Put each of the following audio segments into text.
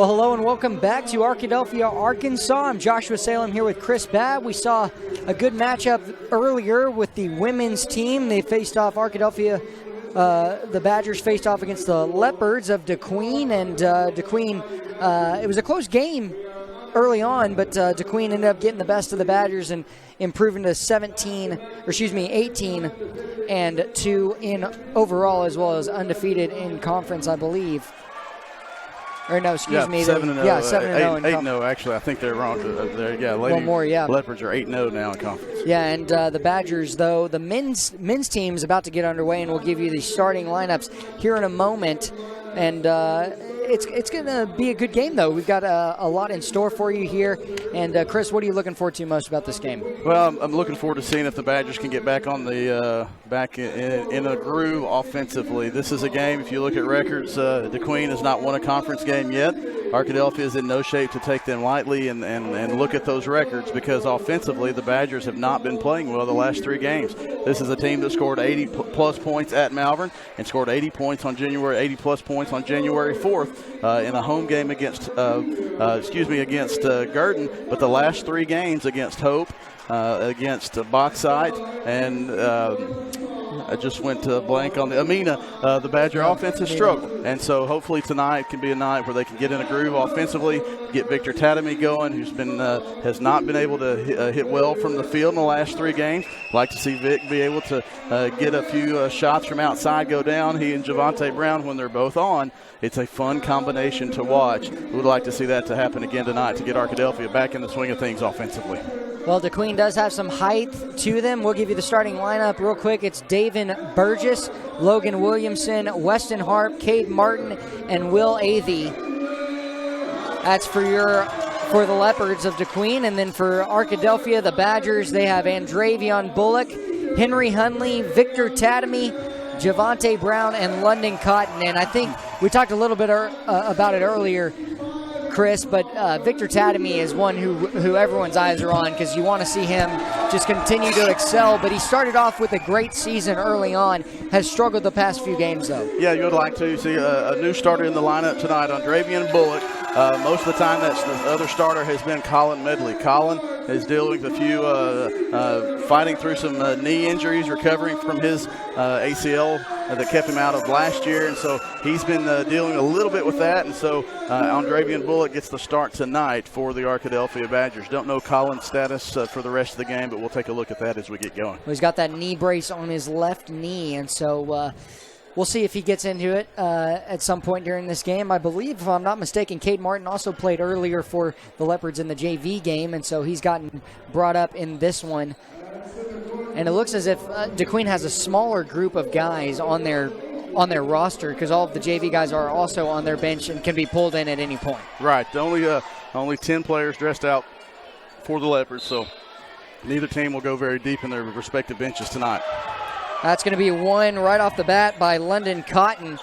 Well, hello and welcome back to Arkadelphia, Arkansas. I'm Joshua Salem here with Chris Babb. We saw a good matchup earlier with the women's team. They faced off Arkadelphia. The Badgers faced off against the Leopards of DeQueen, and DeQueen, it was a close game early on, but DeQueen ended up getting the best of the Badgers and improving to 18-2 in overall, as well as undefeated in conference, I believe. Or no, excuse me. 7-0. Yeah, 7-0. 8-0, actually. I think they're wrong. One more, yeah. Leopards are 8-0 now in conference. Yeah, and the Badgers, though, the men's team is about to get underway, and we'll give you the starting lineups here in a moment. And it's going to be a good game, though. We've got a lot in store for you here. And, Chris, what are you looking forward to most about this game? Well, I'm looking forward to seeing if the Badgers can get back on the back in a groove offensively. This is a game, if you look at records, DeQueen has not won a conference game yet. Arkadelphia is in no shape to take them lightly and look at those records, because offensively the Badgers have not been playing well the last 3 games. This is a team that scored 80-plus points at Malvern and scored 80-plus points on January 4th in a home game against Gurdon. But the last 3 games against Hope, against Bauxite, and I just went blank on the Amina. The Badger offense has struggled, and so hopefully tonight can be a night where they can get in a groove offensively, get Victor Tatamy going, who's been has not been able to hit well from the field in the last 3 games. Like to see Vic be able to get a few shots from outside go down. He and Javante Brown, when they're both on, it's a fun combination to watch. We would like to see that to happen again tonight to get Arkadelphia back in the swing of things offensively. Well, DeQueen does have some height to them. We'll give you the starting lineup real quick. It's Daven Burgess, Logan Williamson, Weston Harp, Cade Martin, and Will Avey. That's for the Leopards of DeQueen. And then for Arkadelphia, the Badgers, they have Andravion Bullock, Henry Hunley, Victor Tatamy, Javante Brown, and London Cotton. And I think we talked a little bit about it earlier, Chris, but Victor Tatamy is one who everyone's eyes are on, because you want to see him just continue to excel. But he started off with a great season early on, has struggled the past few games, though. Yeah, you would like to see a new starter in the lineup tonight, Andravion Bullock. Most of the time, that's the other starter has been Colin Medley. Colin is dealing with a few, fighting through some knee injuries, recovering from his ACL that kept him out of last year, and so he's been dealing a little bit with that, and so Andravion Bullock gets the start tonight for the Arkadelphia Badgers. Don't know Colin's status for the rest of the game, but we'll take a look at that as we get going. Well, he's got that knee brace on his left knee, and so we'll see if he gets into it at some point during this game. I believe, if I'm not mistaken, Cade Martin also played earlier for the Leopards in the JV game, and so he's gotten brought up in this one. And it looks as if DeQueen has a smaller group of guys on their roster, because all of the JV guys are also on their bench and can be pulled in at any point. Right. Only 10 players dressed out for the Leopards, so neither team will go very deep in their respective benches tonight. That's going to be one right off the bat by London Cotton,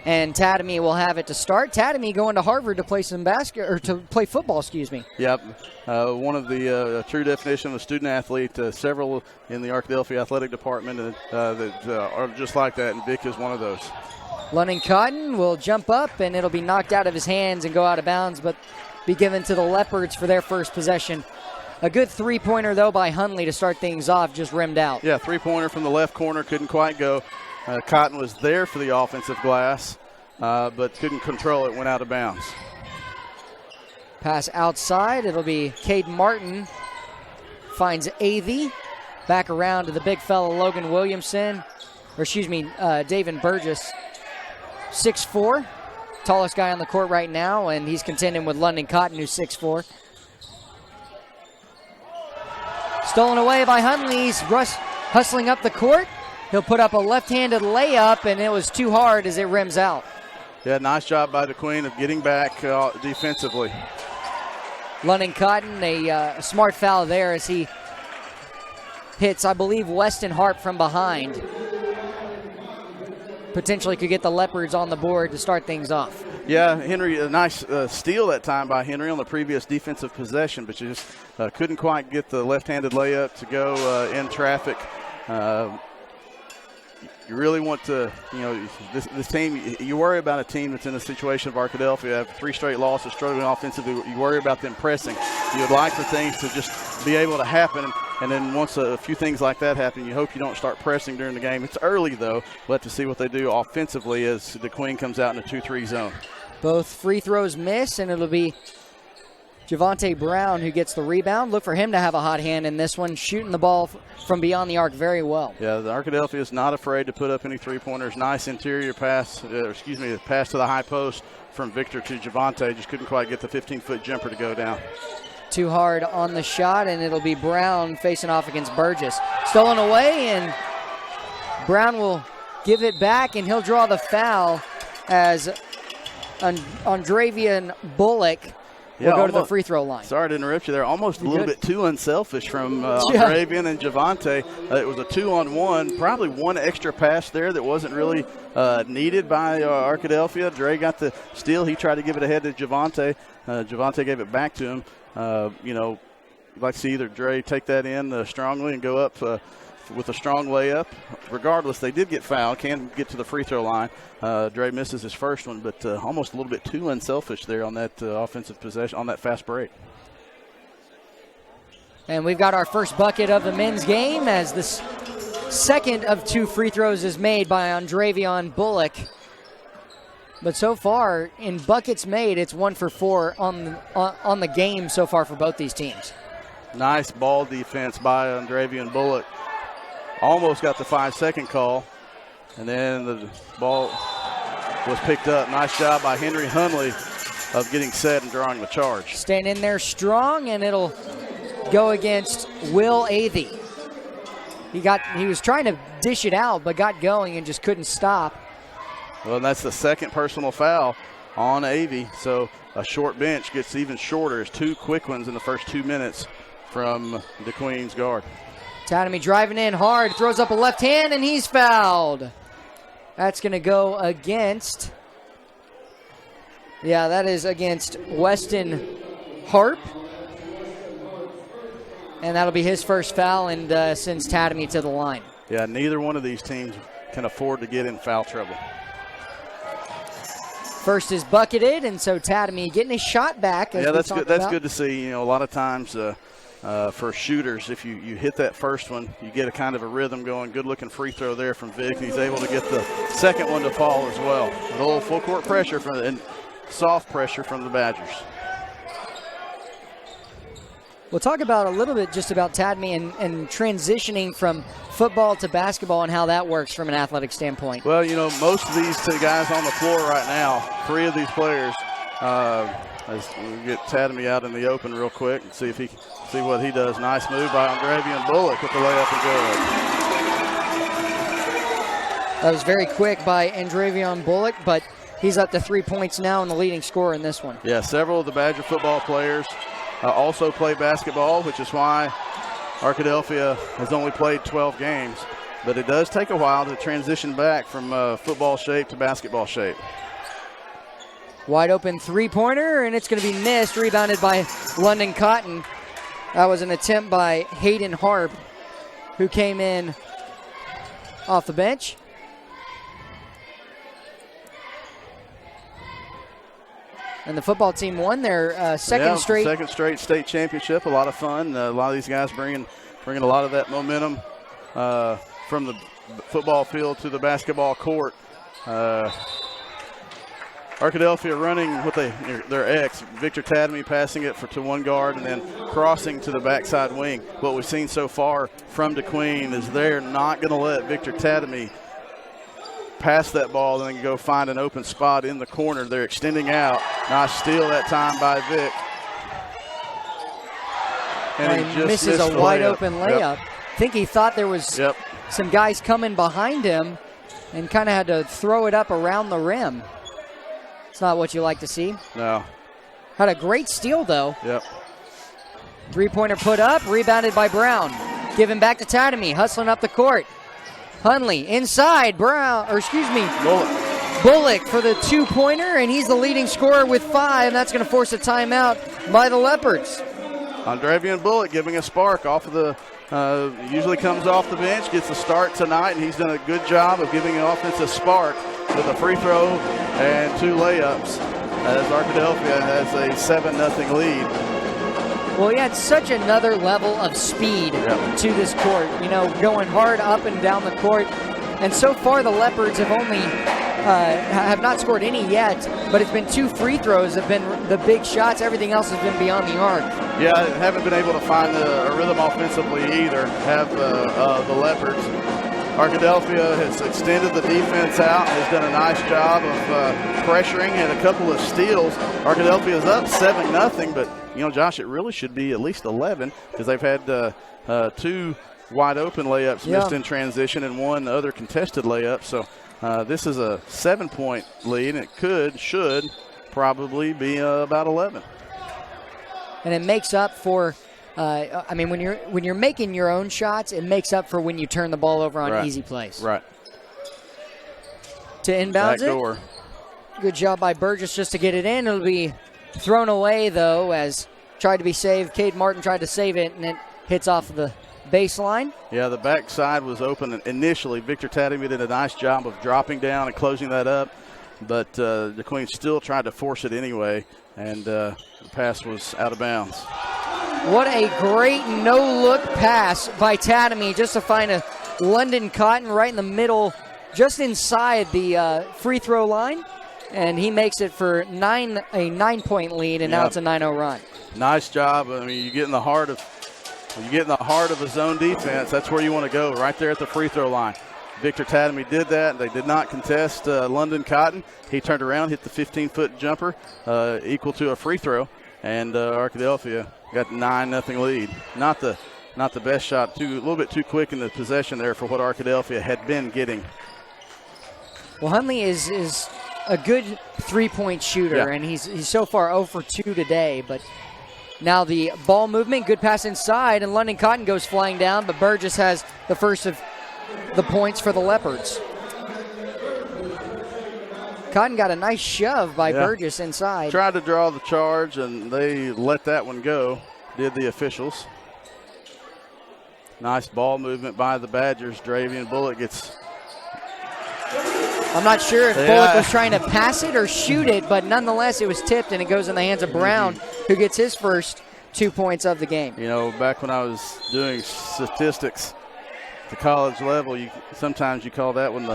and Tatamy will have it to start. Tatamy going to Harvard to play to play football. Excuse me. Yep, one of the true definition of a student athlete. Several in the Arkadelphia athletic department that are just like that, and Vic is one of those. London Cotton will jump up, and it'll be knocked out of his hands and go out of bounds, but be given to the Leopards for their first possession. A good three-pointer, though, by Hunley to start things off, just rimmed out. Yeah, three-pointer from the left corner, couldn't quite go. Cotton was there for the offensive glass, but couldn't control it, went out of bounds. Pass outside, it'll be Cade Martin. Finds Avey. Back around to the big fella, Logan Williamson. Daven Burgess. 6'4", tallest guy on the court right now, and he's contending with London Cotton, who's 6'4". Stolen away by Hunley. He's hustling up the court. He'll put up a left-handed layup, and it was too hard as it rims out. Yeah, nice job by DeQueen of getting back defensively. London Cotton, a smart foul there as he hits, I believe, Weston Harp from behind. Potentially could get the Leopards on the board to start things off. Yeah, Henry, a nice steal that time by Henry on the previous defensive possession, but you just couldn't quite get the left-handed layup to go in traffic. you really want to, this team, you worry about a team that's in a situation of Arkadelphia, have 3 straight losses, struggling offensively. You worry about them pressing. You would like for things to just be able to happen. And then once a few things like that happen, you hope you don't start pressing during the game. It's early, though. We'll have to see what they do offensively as the Queen comes out in a 2-3 zone. Both free throws miss, and it'll be Javante Brown who gets the rebound. Look for him to have a hot hand in this one, shooting the ball from beyond the arc very well. Yeah, the Arkadelphia is not afraid to put up any three-pointers. Nice interior pass, pass to the high post from Victor to Javante. Just couldn't quite get the 15-foot jumper to go down. Too hard on the shot, and it'll be Brown facing off against Burgess. Stolen away, and Brown will give it back, and he'll draw the foul as Andravian Bullock will go to the free throw line. Sorry to interrupt you there. Almost a little bit too unselfish from Andravian and Javante. It was a 2-on-1, probably one extra pass there that wasn't really needed by Arkadelphia. Dre got the steal. He tried to give it ahead to Javante. Javante gave it back to him. You'd like to see either Dre take that in strongly and go up with a strong layup. Regardless, they did get fouled, can get to the free throw line. Dre misses his first one, but almost a little bit too unselfish there on that offensive possession, on that fast break. And we've got our first bucket of the men's game as this second of 2 free throws is made by Andravian Bullock. But so far, in buckets made, it's 1 for 4 on the game so far for both these teams. Nice ball defense by Andravian Bullock. Almost got the 5-second call, and then the ball was picked up. Nice job by Henry Hunley of getting set and drawing the charge. Staying in there strong, and it'll go against Will Athey. He was trying to dish it out, but got going and just couldn't stop. Well, and that's the second personal foul on Avey, so a short bench gets even shorter. It's 2 quick ones in the first 2 minutes from the Queen's guard. Tatamy driving in hard, throws up a left hand, and he's fouled. That's going to go against, that is against Weston Harp. And that'll be his first foul and sends Tatamy to the line. Yeah, neither one of these teams can afford to get in foul trouble. First is bucketed, and so Tatamy getting his shot back. That's good. That's good to see. A lot of times for shooters, if you hit that first one, you get a kind of a rhythm going. Good-looking free throw there from Vic. He's able to get the second one to fall as well. A little full-court pressure and soft pressure from the Badgers. We'll talk about a little bit just about Tatamy and transitioning from football to basketball and how that works from an athletic standpoint. Well, most of these 2 guys on the floor right now, 3 of these players, let's get Tatamy out in the open real quick and see what he does. Nice move by Andravian Bullock with the layup and good. That was very quick by Andravian Bullock, but he's up to 3 points now and the leading scorer in this one. Yeah, several of the Badger football players also play basketball, which is why Arkadelphia has only played 12 games. But it does take a while to transition back from football shape to basketball shape. Wide open three-pointer, and it's going to be missed, rebounded by London Cotton. That was an attempt by Hayden Harp, who came in off the bench. And the football team won their second straight state championship. A lot of fun. A lot of these guys bringing a lot of that momentum from the football field to the basketball court. Arkadelphia running with their X. Victor Tatamy passing it to one guard and then crossing to the backside wing. What we've seen so far from DeQueen is they're not going to let Victor Tatamy pass that ball and then go find an open spot in the corner. They're extending out. Nice steal that time by Vic. And he just misses a wide open layup. I think he thought there was some guys coming behind him and kind of had to throw it up around the rim. It's not what you like to see. No. Had a great steal, though. Yep. Three-pointer put up, rebounded by Brown. Given back to Tatamy, hustling up the court. Hunley inside, Bullock for the two-pointer, and he's the leading scorer with 5. And that's going to force a timeout by the Leopards. Andravian Bullock giving a spark off of the usually comes off the bench, gets a start tonight, and he's done a good job of giving an offense a spark with a free throw and 2 layups as Arkadelphia has a 7-0 lead. Well, he had such another level of speed to this court, you know, going hard up and down the court. And so far the Leopards have only have not scored any yet, but it's been 2 free throws have been the big shots. Everything else has been beyond the arc. Yeah, haven't been able to find a rhythm offensively either, have the Leopards. Arkadelphia has extended the defense out, has done a nice job of pressuring and a couple of steals. Arkadelphia is up 7-0, but, you know, Josh, it really should be at least 11 because they've had 2 wide open layups missed in transition and 1 other contested layup. So this is a 7-point lead, and it should probably be about 11. And it makes up for I mean, when you're making your own shots, it makes up for when you turn the ball over on easy plays. Right. To inbounds Backdoor. Good job by Burgess just to get it in. It'll be thrown away, though, as tried to be saved. Cade Martin tried to save it, and it hits off of the baseline. Yeah, the backside was open initially. Victor Tatamy did a nice job of dropping down and closing that up, but the Queens still tried to force it anyway, and the pass was out of bounds. What a great no-look pass by Tatamy just to find a London Cotton right in the middle, just inside the free throw line, and he makes it for a 9-point lead, and now it's a 9-0 run. Nice job. I mean, you get in the heart of a zone defense. That's where you want to go, right there at the free throw line. Victor Tatamy did that. They did not contest London Cotton. He turned around, hit the 15-foot jumper, equal to a free throw, and Arkadelphia got 9-0 lead. Not the best shot. A little bit too quick in the possession there for what Arkadelphia had been getting. Well, Hundley is a good three-point shooter, and he's so far 0 for 2 today. But now the ball movement, good pass inside, and London Cotton goes flying down, but Burgess has the first of the points for the Leopards. Cotton got a nice shove by Burgess inside. Tried to draw the charge, and they let that one go, did the officials. Nice ball movement by the Badgers. Dravian Bullock gets... I'm not sure if Bullock was trying to pass it or shoot it, but nonetheless it was tipped, and it goes in the hands of Brown, who gets his first 2 points of the game. You know, back when I was doing statistics at the college level, sometimes you call that one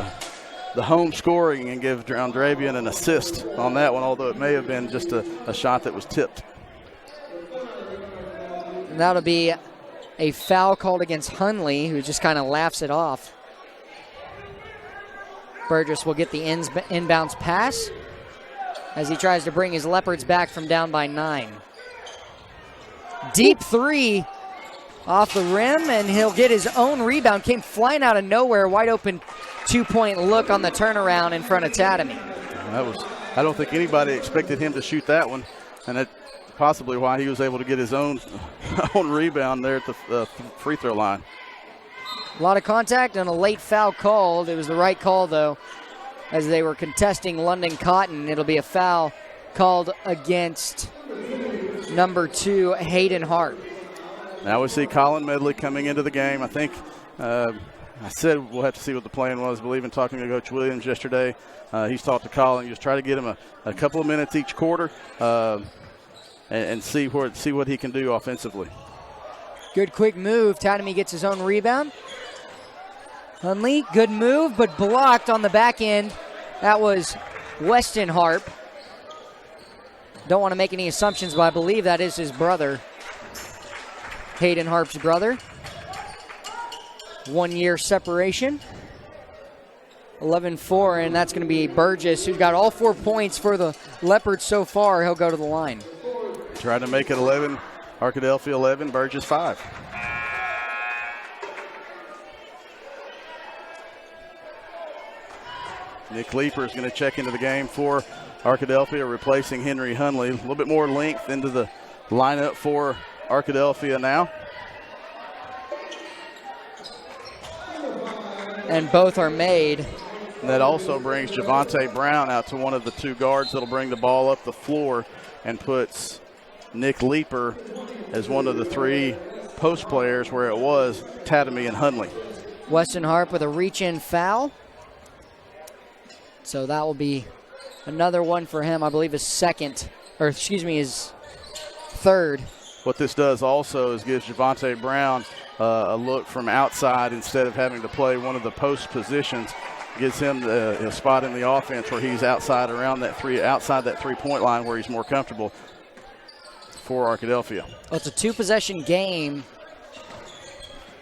the home scoring and give Dravian an assist on that one, although it may have been just a shot that was tipped. And that'll be a foul called against Hundley, who just kind of laughs it off. Burgess will get the inbounds pass as he tries to bring his Leopards back from down by 9. Deep three off the rim, and he'll get his own rebound. Came flying out of nowhere, wide open 2-point look on the turnaround in front of Tatamy. I don't think anybody expected him to shoot that one, and that's possibly why he was able to get his own rebound there at the free throw line. A lot of contact and a late foul called. It was the right call, though, as they were contesting London Cotton. It'll be a foul called against number 2, Hayden Hart. Now we see Colin Medley coming into the game. I think I said we'll have to see what the plan was. I believe in talking to Coach Williams yesterday. He's talked to Colin. Just try to get him a couple of minutes each quarter and see what he can do offensively. Good quick move. Tatamy gets his own rebound. Hundley, good move, but blocked on the back end. That was Weston Harp. Don't want to make any assumptions, but I believe that is his brother. Hayden Harp's brother. 1 year separation. 11-4, and that's going to be Burgess, who's got all 4 points for the Leopards so far. He'll go to the line. Trying to make it 11. Arkadelphia 11, Burgess 5. Nick Leeper is going to check into the game for Arkadelphia, replacing Henry Hundley. A little bit more length into the lineup for Arkadelphia now. And both are made. And that also brings Javante Brown out to one of the 2 guards that'll bring the ball up the floor and puts Nick Leeper as one of the 3 post players where it was Tatamy and Hunley. Weston Harp with a reach-in foul. So that will be another one for him. I believe his third. What this does also is gives Javonte Brown a look from outside instead of having to play one of the post positions. Gives him a spot in the offense where he's outside that 3-point line where he's more comfortable for Arkadelphia. Well, it's a 2-possession game.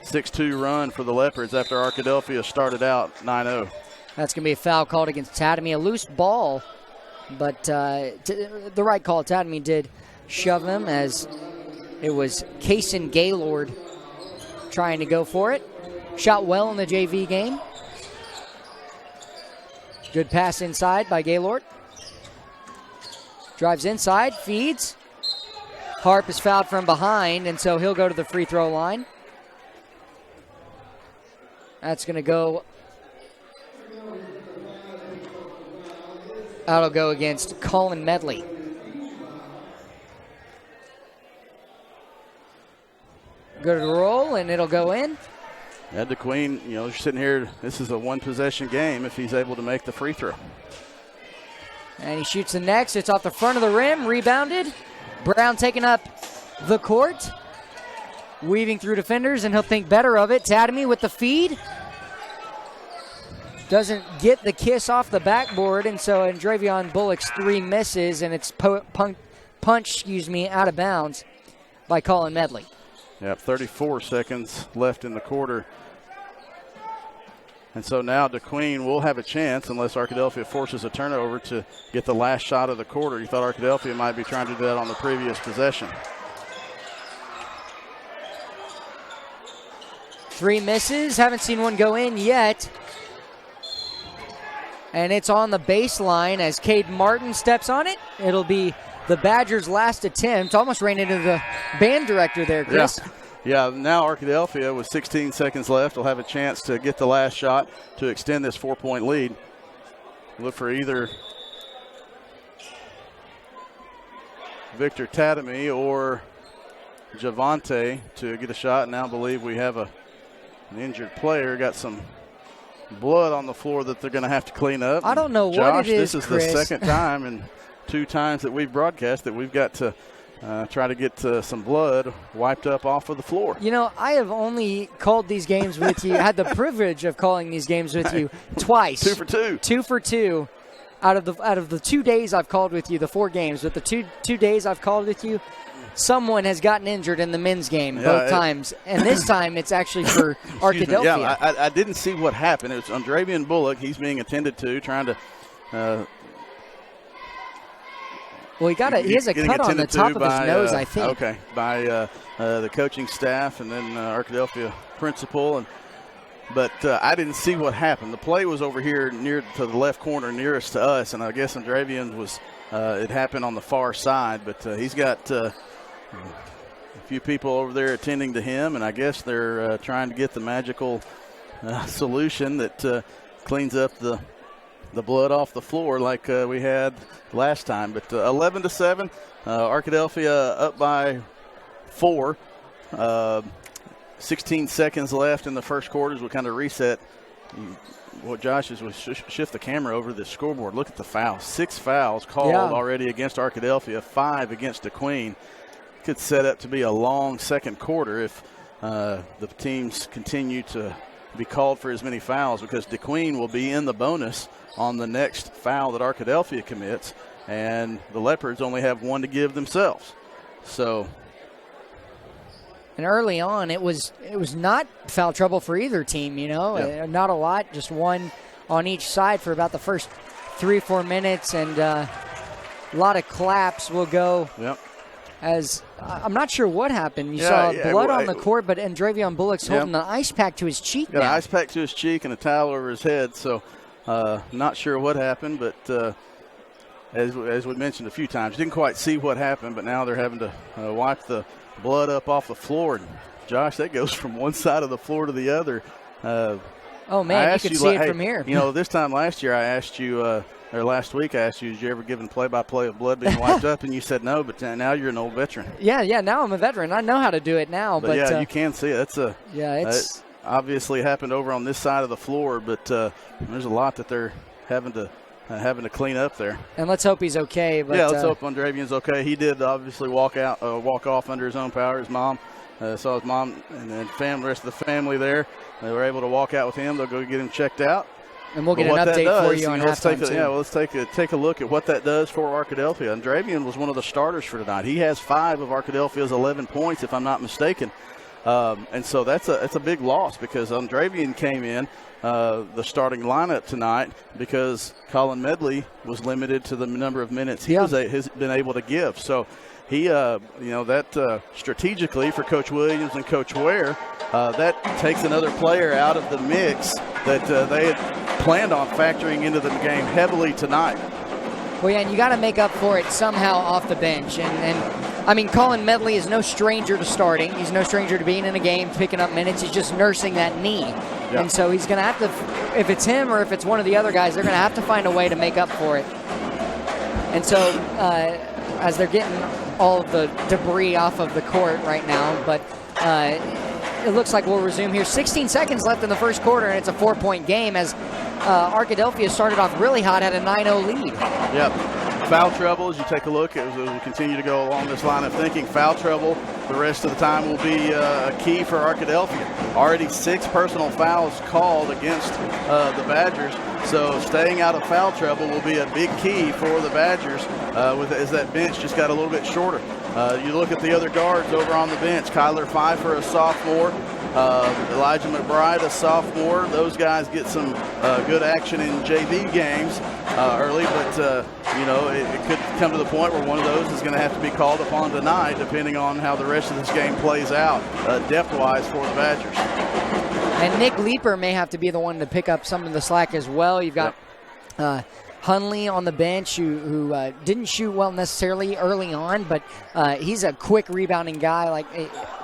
6-2 run for the Leopards after Arkadelphia started out 9-0. That's going to be a foul called against Tatamy. A loose ball, but the right call. Tatamy did shove him as it was Kaysen Gaylord trying to go for it. Shot well in the JV game. Good pass inside by Gaylord. Drives inside, feeds. Harp is fouled from behind, and so he'll go to the free throw line. That's going to go. That'll go against Colin Medley. Good roll, and it'll go in. Ed DeQueen, you're sitting here. This is a one-possession game if he's able to make the free throw. And he shoots the next. It's off the front of the rim, rebounded. Brown taking up the court, weaving through defenders, and he'll think better of it. Tatamy with the feed. Doesn't get the kiss off the backboard, and so Dravion Bullock's 3 misses, and it's punched out of bounds by Colin Medley. Yep, 34 seconds left in the quarter. And so now DeQueen will have a chance, unless Arkadelphia forces a turnover, to get the last shot of the quarter. You thought Arkadelphia might be trying to do that on the previous possession. 3 misses. Haven't seen one go in yet. And it's on the baseline as Cade Martin steps on it. It'll be the Badgers' last attempt. Almost ran into the band director there, Chris. Yeah, now Arkadelphia with 16 seconds left will have a chance to get the last shot to extend this 4-point lead. Look for either Victor Tatamy or Javonte to get a shot. Now I believe we have an injured player. Got some blood on the floor that they're going to have to clean up. I don't know Josh, what it is, this is Chris. the second time in 2 times that we've broadcast that we've got to try to get some blood wiped up off of the floor. I have only called these games with you, had the privilege of calling these games with you twice. 2 for 2. 2 for 2 out of the 2 days I've called with you, the 4 games. But the two days I've called with you, someone has gotten injured in the men's game both times. And this time it's actually for Arkadelphia. Yeah, I didn't see what happened. It was Dravion Bullock. He's being attended to, trying to well, he has a cut on the top of his nose, I think. Okay, by the coaching staff and then Arkadelphia principal. But I didn't see what happened. The play was over here near to the left corner nearest to us, and I guess Dravion was it happened on the far side. But he's got a few people over there attending to him, and I guess they're trying to get the magical solution that cleans up the blood off the floor like we had last time. But 11-7, Arkadelphia up by 4. 16 seconds left in the first quarter as we kind of reset. What Josh is, shift the camera over to the scoreboard. Look at the fouls. 6 fouls called already against Arkadelphia, 5 against DeQueen. Could set up to be a long second quarter if the teams continue to be called for as many fouls, because DeQueen will be in the bonus on the next foul that Arkadelphia commits, and the Leopards only have 1 to give themselves. So, and early on, it was not foul trouble for either team. Not a lot, just 1 on each side for about the first 3-4 minutes, and a lot of claps will go. Yep. As I'm not sure what happened. You saw blood on the court, but Dravion Bullock's holding an ice pack to his cheek. Got an ice pack to his cheek and a towel over his head. So, not sure what happened, but as we mentioned a few times, didn't quite see what happened. But now they're having to wipe the blood up off the floor. And Josh, that goes from one side of the floor to the other. Oh, man, you could see it from here. This time last year I asked you, or last week I asked you, did you ever given play-by-play of blood being wiped up? And you said no, but now you're an old veteran. Yeah, now I'm a veteran. I know how to do it now. But yeah, you can see it. It's obviously happened over on this side of the floor, but there's a lot that they're having to clean up there. And let's hope he's okay. But, let's hope Andravian's okay. He did obviously walk off under his own power. His mom saw his mom and then the rest of the family there. They were able to walk out with him. They'll go get him checked out. And we'll get an update for you on halftime, too. Let's take a look at what that does for Arkadelphia. Andravian was one of the starters for tonight. He has 5 of Arkadelphia's 11 points, if I'm not mistaken. And so that's a big loss because Andravian came in the starting lineup tonight because Colin Medley was limited to the number of minutes has been able to give. So he, strategically for Coach Williams and Coach Ware, that takes another player out of the mix that they had planned on factoring into the game heavily tonight. Well, yeah, and you got to make up for it somehow off the bench. And I mean, Colin Medley is no stranger to starting. He's no stranger to being in a game, picking up minutes. He's just nursing that knee. Yep. And so he's going to have to, if it's him or if it's one of the other guys, they're going to have to find a way to make up for it. And so as they're getting all of the debris off of the court right now, but it looks like we'll resume here. 16 seconds left in the first quarter, and it's a 4-point game as Arkadelphia started off really hot, had a 9-0 lead. Yep. Foul trouble, as you take a look, as we continue to go along this line of thinking, foul trouble the rest of the time will be a key for Arkadelphia. Already 6 personal fouls called against the Badgers, so staying out of foul trouble will be a big key for the Badgers as that bench just got a little bit shorter. You look at the other guards over on the bench, Kyler Pfeiffer, a sophomore, Elijah McBride, a sophomore. Those guys get some good action in JV games early, but it could come to the point where one of those is going to have to be called upon tonight, depending on how the rest of this game plays out depth-wise for the Badgers. And Nick Leeper may have to be the one to pick up some of the slack as well. You've got Hunley on the bench who didn't shoot well necessarily early on, but he's a quick rebounding guy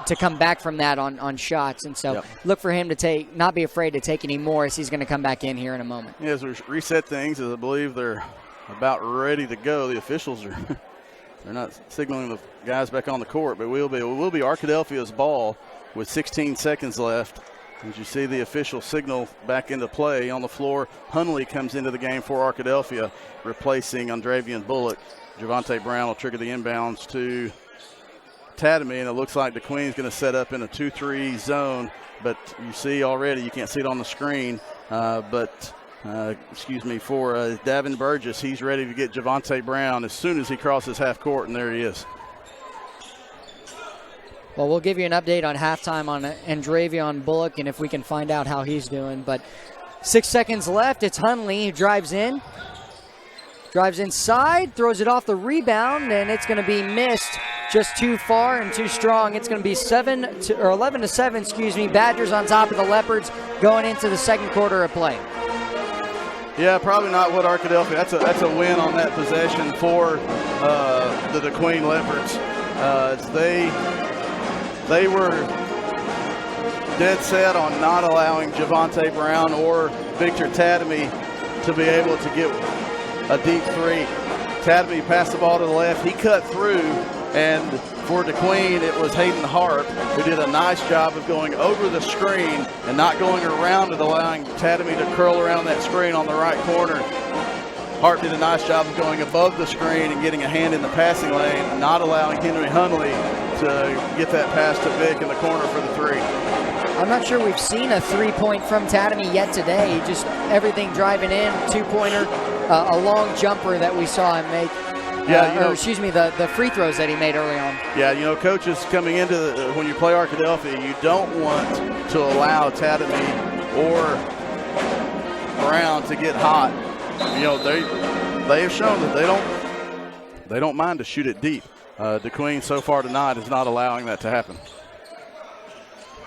to come back from that on shots. And so look for him to not be afraid to take any more as he's going to come back in here in a moment. Yeah, as we reset things, as I believe they're about ready to go, the officials are they're not signaling the guys back on the court, but it will be Arkadelphia's ball with 16 seconds left. As you see the official signal back into play on the floor, Hunley comes into the game for Arkadelphia, replacing Andravian Bullock. Javante Brown will trigger the inbounds to Tatamy, and it looks like DeQueen's going to set up in a 2-3 zone. But you see already, you can't see it on the screen, for Davin Burgess, he's ready to get Javante Brown as soon as he crosses half court, and there he is. Well, we'll give you an update on halftime on Andravian Bullock and if we can find out how he's doing. But 6 seconds left. It's Hunley who drives inside, throws it off the rebound, and it's going to be missed just too far and too strong. It's going to be 11-7, Badgers on top of the Leopards going into the second quarter of play. Yeah, probably not what Arkadelphia. That's a win on that possession for the DeQueen Leopards. They were dead set on not allowing Javante Brown or Victor Tatamy to be able to get a deep three. Tatamy passed the ball to the left. He cut through, and for DeQueen, it was Hayden Harp who did a nice job of going over the screen and not going around it, allowing Tatamy to curl around that screen on the right corner. Hart did a nice job of going above the screen and getting a hand in the passing lane, not allowing Henry Hunley to get that pass to Vic in the corner for the three. I'm not sure we've seen a three-point from Tatamy yet today. Just everything driving in, two-pointer, a long jumper that we saw him make. The free throws that he made early on. Yeah, coaches coming into when you play Arkadelphia, you don't want to allow Tatamy or Brown to get hot. They have shown that they don't mind to shoot it deep. DeQueen so far tonight is not allowing that to happen.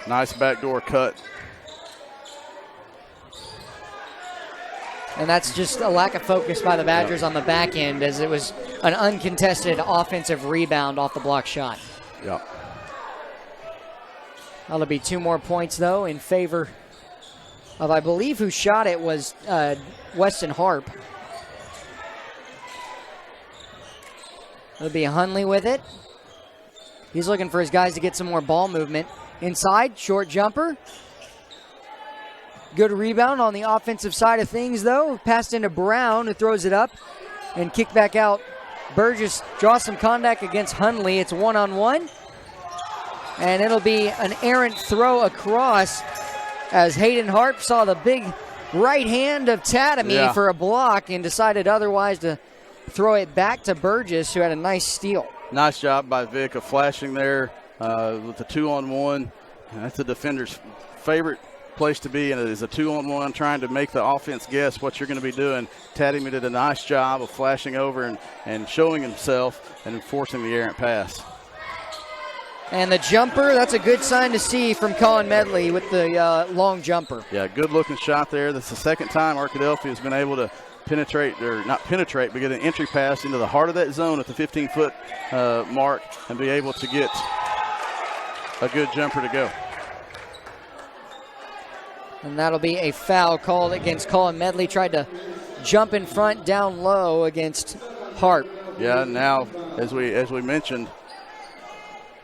Nice backdoor cut. And that's just a lack of focus by the Badgers on the back end, as it was an uncontested offensive rebound off the block shot. Yeah. That'll be 2 more points, though, in favor of, I believe, who shot it was Weston Harp. It'll be Hunley with it. He's looking for his guys to get some more ball movement. Inside, short jumper. Good rebound on the offensive side of things, though. Passed into Brown, who throws it up. And kick back out. Burgess draws some contact against Hunley. It's one-on-one. And it'll be an errant throw across as Hayden Harp saw the big right hand of Tatamy for a block and decided otherwise to throw it back to Burgess, who had a nice steal. Nice job by Vic of flashing there with the 2-on-1. That's the defender's favorite place to be, and it is a 2-on-1, trying to make the offense guess what you're going to be doing. Tatamy did a nice job of flashing over and showing himself and enforcing the errant pass. And the jumper, that's a good sign to see from Colin Medley with the long jumper. Yeah, good-looking shot there. That's the second time Arkadelphia has been able to penetrate, or not penetrate, but get an entry pass into the heart of that zone at the 15-foot mark and be able to get a good jumper to go. And that'll be a foul called against Colin Medley. Tried to jump in front down low against Hart. Yeah, now, as we mentioned,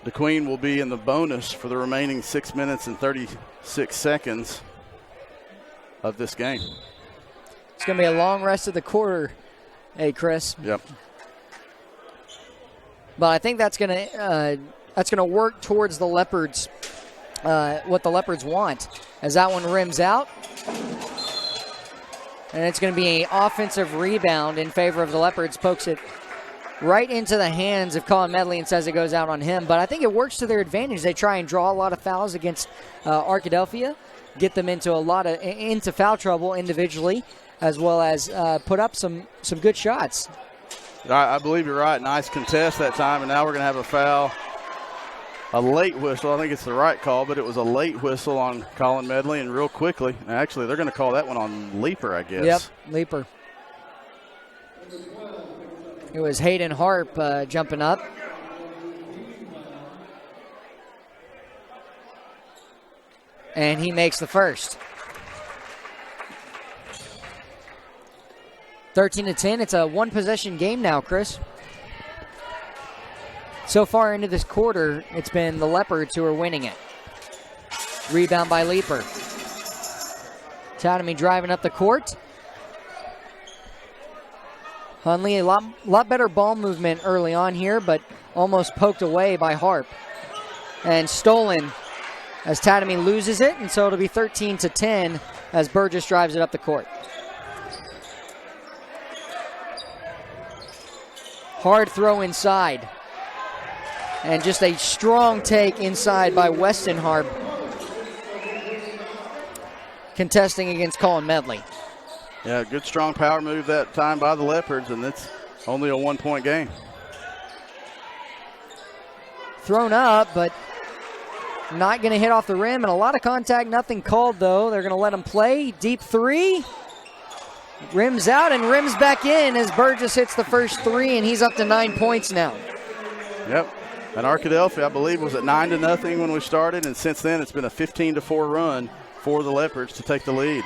the Queen will be in the bonus for the remaining 6 minutes and 36 seconds of this game. It's going to be a long rest of the quarter, hey, Chris. Yep. But I think that's going to work towards the Leopards, what the Leopards want, as that one rims out. And it's going to be an offensive rebound in favor of the Leopards. Pokes it right into the hands of Colin Medley and says it goes out on him. But I think it works to their advantage. They try and draw a lot of fouls against Arkadelphia, get them into foul trouble individually, as well as put up some good shots. I believe you're right. Nice contest that time, and now we're going to have a foul. A late whistle. I think it's the right call, but it was a late whistle on Colin Medley, and real quickly, actually, they're going to call that one on Leaper, I guess. Yep, Leaper. It was Hayden Harp jumping up. And he makes the first. 13-10. It's a one-possession game now, Chris. So far into this quarter, it's been the Leopards who are winning it. Rebound by Leaper. Tatamy driving up the court. Hunley, a lot better ball movement early on here, but almost poked away by Harp. And stolen as Tatamy loses it, and so it'll be 13-10 as Burgess drives it up the court. Hard throw inside. And just a strong take inside by Weston Harp, contesting against Colin Medley. Yeah, good strong power move that time by the Leopards, and it's only a one-point game. Thrown up, but not going to hit off the rim, and a lot of contact, nothing called though. They're going to let him play. Deep three. Rims out and rims back in as Burgess hits the first three, and he's up to 9 points now. Yep. And Arkadelphia, I believe, was at 9-0 when we started, and since then it's been a 15-4 run for the Leopards to take the lead.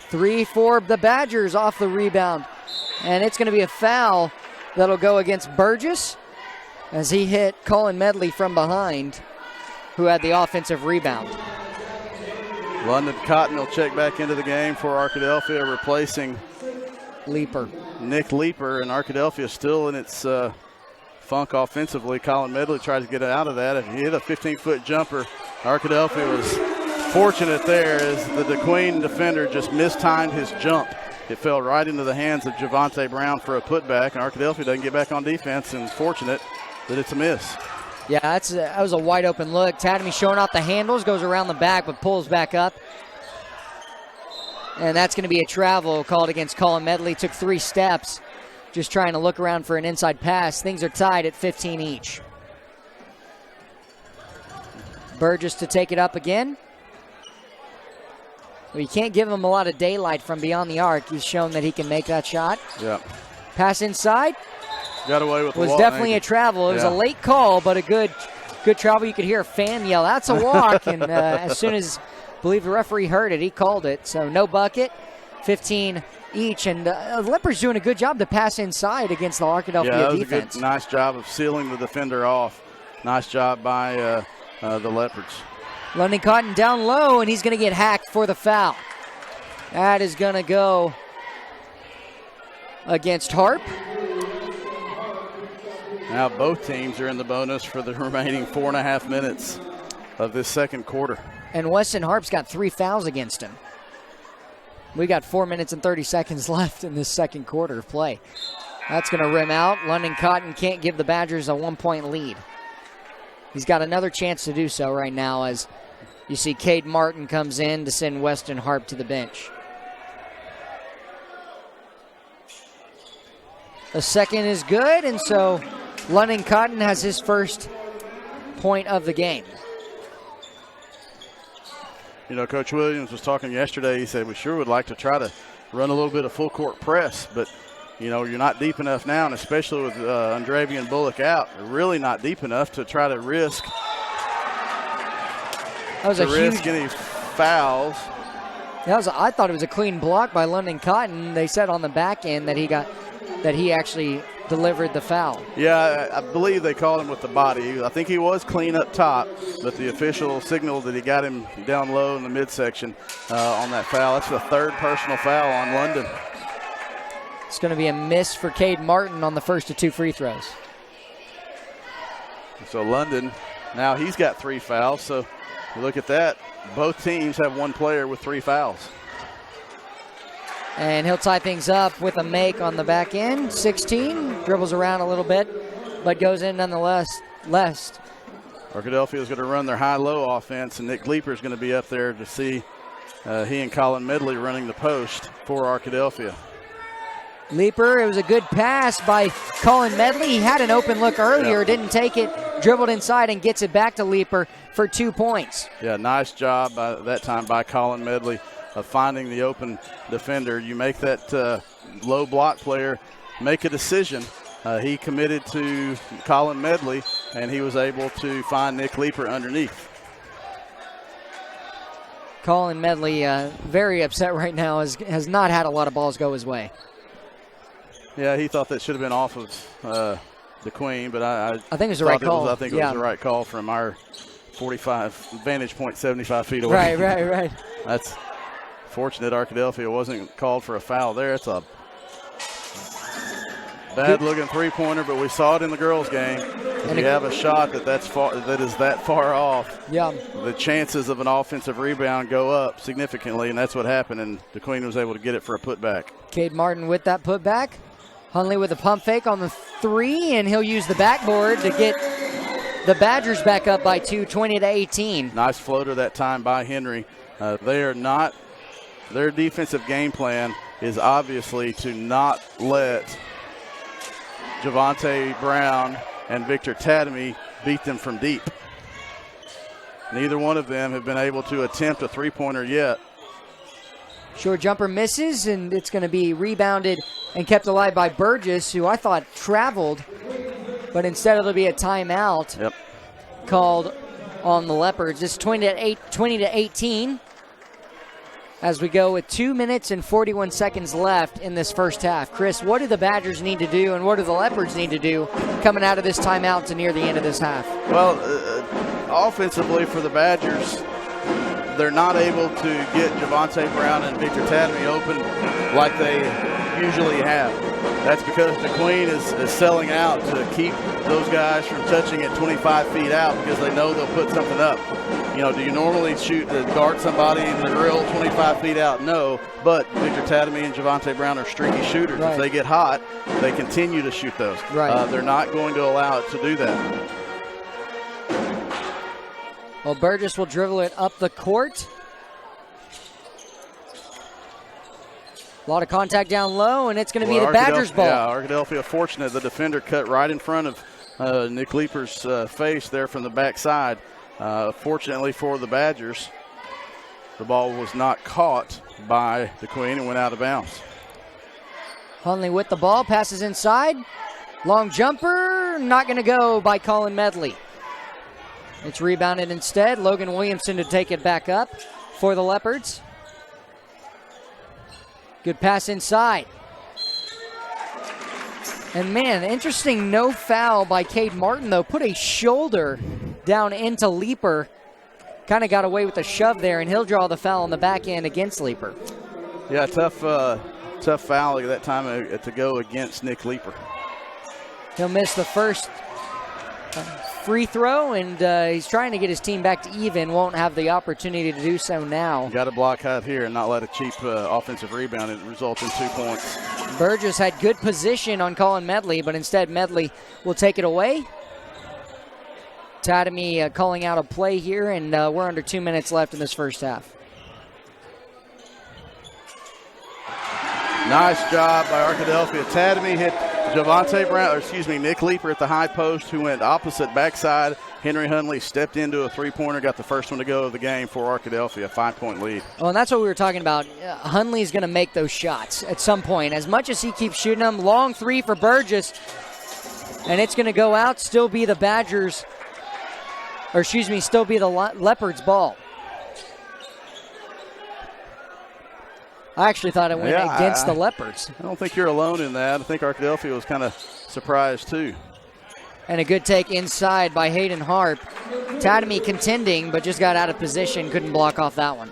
3 for the Badgers off the rebound. And it's going to be a foul that'll go against Burgess as he hit Colin Medley from behind, who had the offensive rebound. London Cotton will check back into the game for Arkadelphia, replacing Leaper. Nick Leaper, and Arkadelphia still in its funk offensively. Colin Medley tried to get out of that. If he hit a 15-foot jumper, Arkadelphia was fortunate there as the DeQueen defender just mistimed his jump. It fell right into the hands of Javante Brown for a putback, and Arkadelphia doesn't get back on defense, and fortunate that it's a miss. Yeah, that was a wide open look. Tatamy showing off the handles, goes around the back, but pulls back up. And that's going to be a travel called against Colin Medley. Took 3 steps, just trying to look around for an inside pass. Things are tied at 15 each. Burgess to take it up again. Well, you can't give him a lot of daylight from beyond the arc. He's shown that he can make that shot. Yeah. Pass inside. Got away with the was walk. Definitely a travel. It was a late call, but a good travel. You could hear a fan yell, "That's a walk!" And as soon as believe the referee heard it. He called it. So no bucket, 15 each. And the Leopards doing a good job to pass inside against the Arkadelphia that was defense. a good, nice job of sealing the defender off. Nice job by the Leopards. London Cotton down low, and he's going to get hacked for the foul. That is going to go against Harp. Now both teams are in the bonus for the remaining 4.5 minutes of this second quarter. And Weston Harp's got 3 fouls against him. We got 4 minutes and 30 seconds left in this second quarter of play. That's going to rim out. London Cotton can't give the Badgers a 1-point lead. He's got another chance to do so right now as you see Cade Martin comes in to send Weston Harp to the bench. The second is good, and so London Cotton has his first point of the game. You know, Coach Williams was talking yesterday. He said we sure would like to try to run a little bit of full court press, but you know, you're not deep enough now, and especially with Andravian Bullock out, you're really not deep enough to try to risk any fouls. I thought it was a clean block by London Cotton. They said on the back end that he actually delivered the foul. Yeah, I believe they called him with the body. I think he was clean up top, but the official signaled that he got him down low in the midsection on that foul. That's the third personal foul on London. It's going to be a miss for Cade Martin on the first of 2 free throws. So London, now he's got 3 fouls. So you look at that. Both teams have one player with 3 fouls. And he'll tie things up with a make on the back end. 16, dribbles around a little bit, but goes in nonetheless. Arkadelphia is going to run their high-low offense, and Nick Leeper is going to be up there to see he and Colin Medley running the post for Arkadelphia. Leeper, it was a good pass by Colin Medley. He had an open look earlier, didn't take it, dribbled inside and gets it back to Leeper for 2 points. Yeah, nice job that time by Colin Medley of finding the open defender. You make that low block player make a decision. He committed to Colin Medley, and he was able to find Nick Leeper underneath. Colin Medley very upset right now, has not had a lot of balls go his way. Yeah, he thought that should have been off of the Queen, but I think it was the right call. I think it was the right call from our 45 vantage point, 75 feet away. Right. That's fortunate Arkadelphia wasn't called for a foul there. It's a bad-looking three-pointer, but we saw it in the girls' game. If you have a shot that is that far off, the chances of an offensive rebound go up significantly, and that's what happened, and the Queen was able to get it for a putback. Cade Martin with that putback. Hunley with a pump fake on the 3, and he'll use the backboard to get the Badgers back up by 2, 20-18. Nice floater that time by Henry. Their defensive game plan is obviously to not let Javante Brown and Victor Tadamy beat them from deep. Neither one of them have been able to attempt a three-pointer yet. Short jumper misses, and it's going to be rebounded and kept alive by Burgess, who I thought traveled, but instead it'll be a timeout called on the Leopards. It's 20-18 as we go with 2 minutes and 41 seconds left in this first half. Chris, what do the Badgers need to do, and what do the Leopards need to do coming out of this timeout to near the end of this half? Well, offensively for the Badgers, they're not able to get Javante Brown and Victor Tadamy open like they usually have. That's because the Queen is selling out to keep those guys from touching it 25 feet out because they know they'll put something up. You know, do you normally guard somebody in the drill 25 feet out? No, but Victor Tadamy and Javante Brown are streaky shooters. Right. If they get hot, they continue to shoot those. Right. They're not going to allow it to do that. Well, Burgess will dribble it up the court. A lot of contact down low, and it's going to be the Badgers' ball. Yeah, Arkadelphia fortunate. The defender cut right in front of Nick Leeper's face there from the backside. Fortunately for the Badgers, the ball was not caught by the Queen and went out of bounds. Hunley with the ball, passes inside. Long jumper, not going to go by Colin Medley. It's rebounded instead. Logan Williamson to take it back up. for the Leopards. Good pass inside. And man, interesting no foul by Cade Martin, though. Put a shoulder down into Leeper. Kind of got away with a shove there, and he'll draw the foul on the back end against Leeper. Yeah, tough foul at that time to go against Nick Leeper. He'll miss the first free throw, and he's trying to get his team back to even. Won't have the opportunity to do so now. Got to block out here and not let a cheap offensive rebound and result in 2 points. Burgess had good position on Colin Medley, but instead Medley will take it away. Tadamy calling out a play here, and we're under 2 minutes left in this first half. Nice job by Arkadelphia. Tadamy hit Nick Leeper at the high post, who went opposite backside. Henry Hunley stepped into a three-pointer, got the first one to go of the game for Arkadelphia, a 5-point lead. Well, and that's what we were talking about. Hunley's going to make those shots at some point. As much as he keeps shooting them, long three for Burgess, and it's going to go out, still be the Badgers, still be the Leopards' ball. I actually thought it went against the Leopards. I don't think you're alone in that. I think Arkadelphia was kind of surprised too. And a good take inside by Hayden Harp. Tadamy contending, but just got out of position, couldn't block off that one.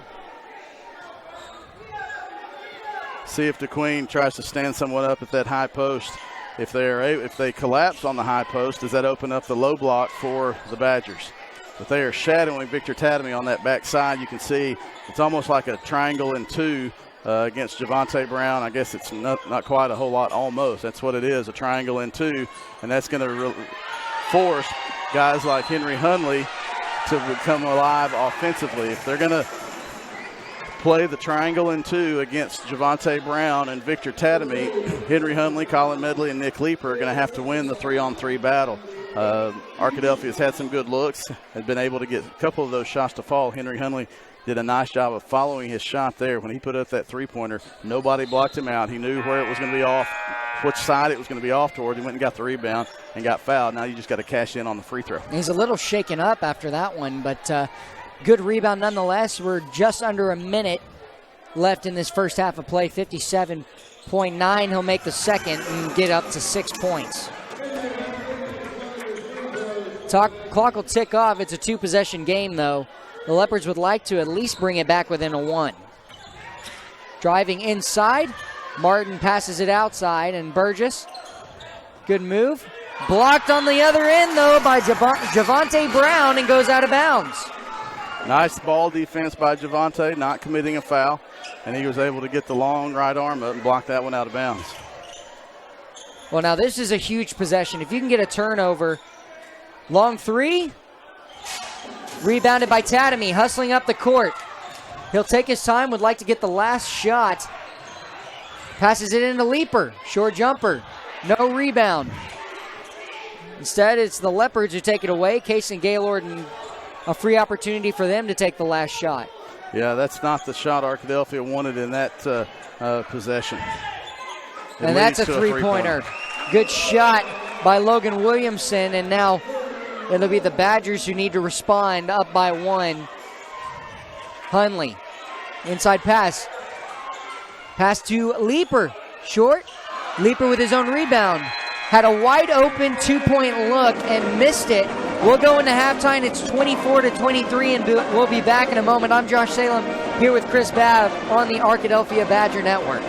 See if DeQueen tries to stand someone up at that high post. If they collapse on the high post, does that open up the low block for the Badgers? But they are shadowing Victor Tadamy on that backside. You can see it's almost like a triangle in two against Javonte Brown. I guess it's not quite a whole lot, almost. That's what it is, a triangle in two. And that's going to force guys like Henry Hunley to become alive offensively. If they're going to play the triangle in two against Javonte Brown and Victor Tadamy, Henry Hunley, Colin Medley, and Nick Leeper are going to have to win the 3-on-3 battle. Arkadelphia has had some good looks, has been able to get a couple of those shots to fall. Henry Hunley did a nice job of following his shot there. When he put up that three-pointer, nobody blocked him out. He knew where it was going to be off, which side it was going to be off toward. He went and got the rebound and got fouled. Now you just got to cash in on the free throw. He's a little shaken up after that one, but good rebound nonetheless. We're just under a minute left in this first half of play, 57.9. He'll make the second and get up to 6 points. Clock will tick off. It's a two-possession game, though. The Leopards would like to at least bring it back within a one. Driving inside. Martin passes it outside, and Burgess. Good move. Blocked on the other end, though, by Javonte Brown, and goes out of bounds. Nice ball defense by Javonte, not committing a foul, and he was able to get the long right arm up and block that one out of bounds. Well, now this is a huge possession. If you can get a turnover, long three. Rebounded by Tadamy, hustling up the court. He'll take his time, would like to get the last shot. Passes it into Leeper, short jumper, no rebound. Instead, it's the Leopards who take it away. Case and Gaylord, and a free opportunity for them to take the last shot. Yeah, that's not the shot Arkadelphia wanted in that possession. And that's a three-pointer. Good shot by Logan Williamson, and now it'll be the Badgers who need to respond, up by one. Hunley, inside pass. Pass to Leeper, short. Leeper with his own rebound. Had a wide open two-point look and missed it. We'll go into halftime. It's 24-23, and we'll be back in a moment. I'm Josh Salem here with Chris Babb on the Arkadelphia Badger Network.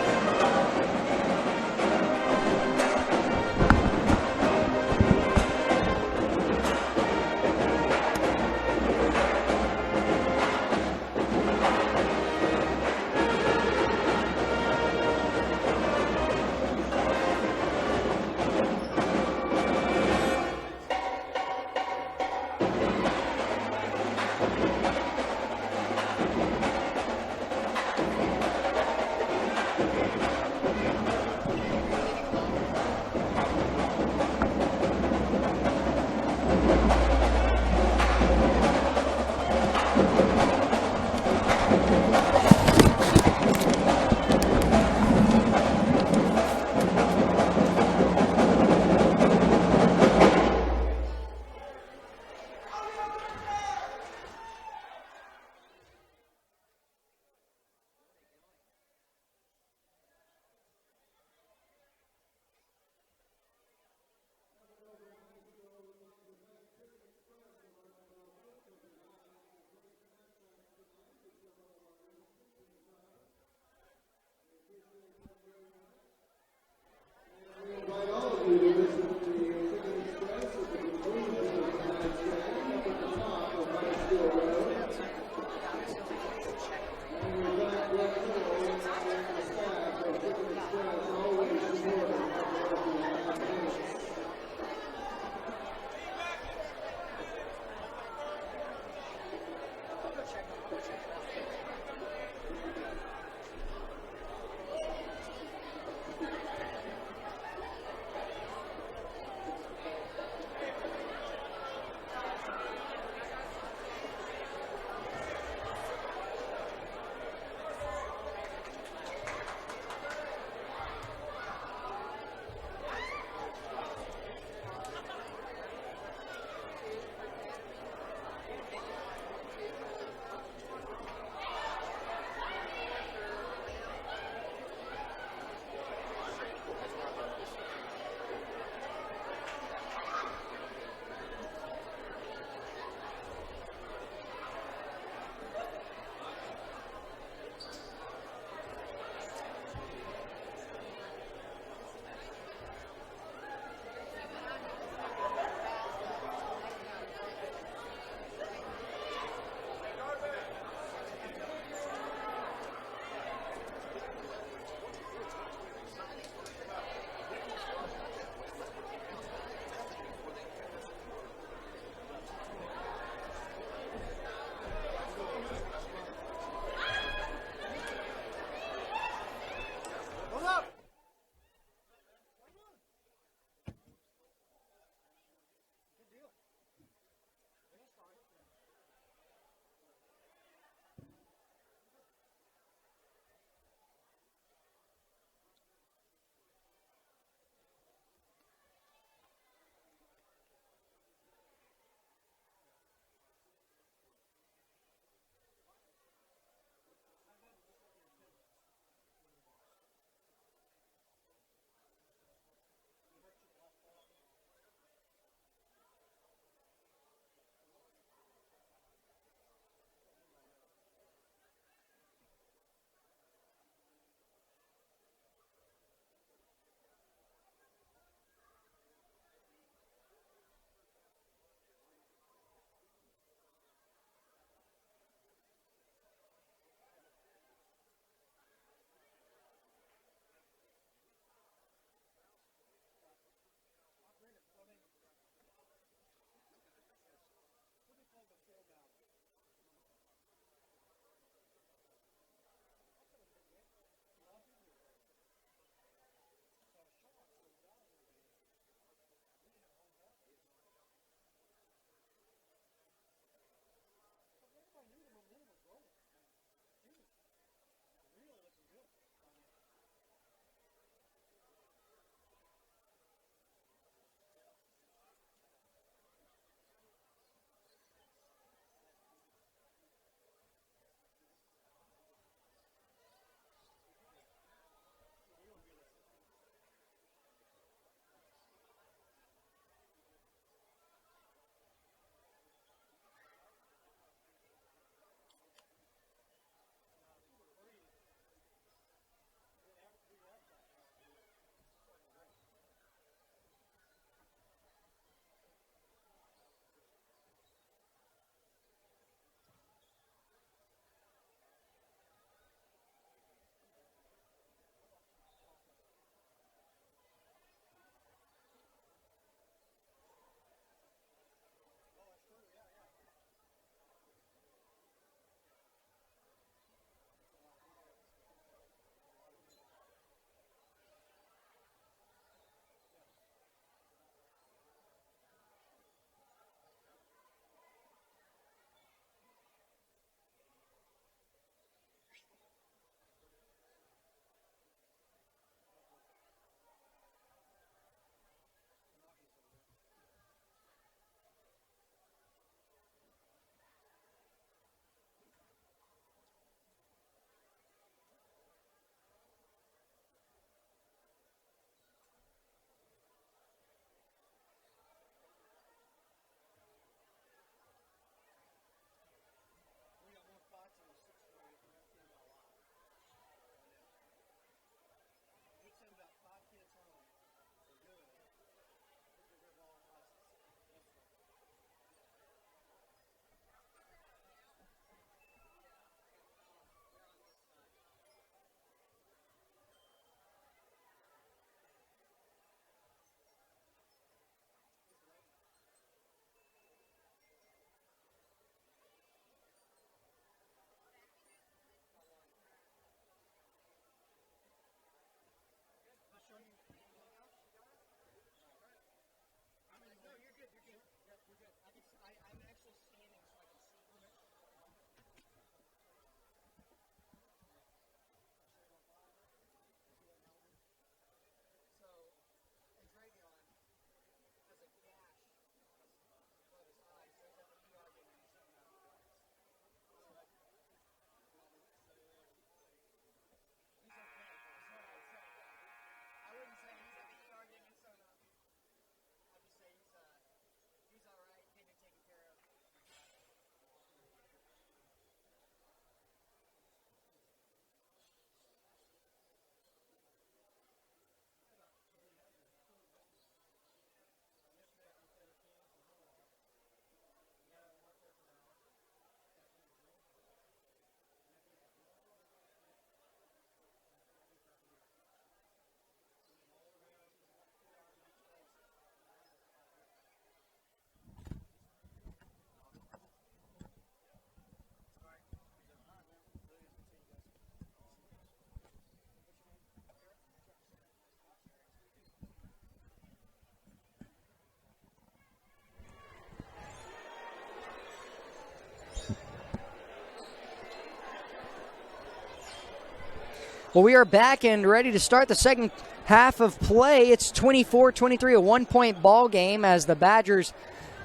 Well, we are back and ready to start the second half of play. It's 24-23, a one-point ball game as the Badgers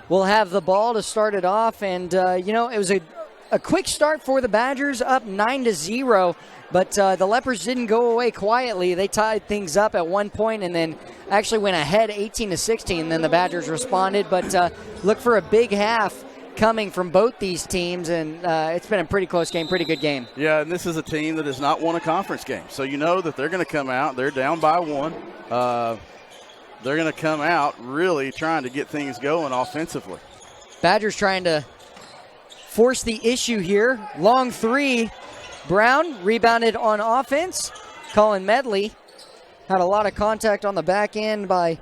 will have the ball to start it off. And, it was a quick start for the Badgers, up 9-0. But the Leopards didn't go away quietly. They tied things up at one point and then actually went ahead 18-16. And then the Badgers responded. But look for a big half coming from both these teams, and it's been a pretty close game, pretty good game. Yeah, and this is a team that has not won a conference game. So you know that they're going to come out. They're down by one. They're going to come out really trying to get things going offensively. Badgers trying to force the issue here. Long three. Brown rebounded on offense. Colin Medley had a lot of contact on the back end by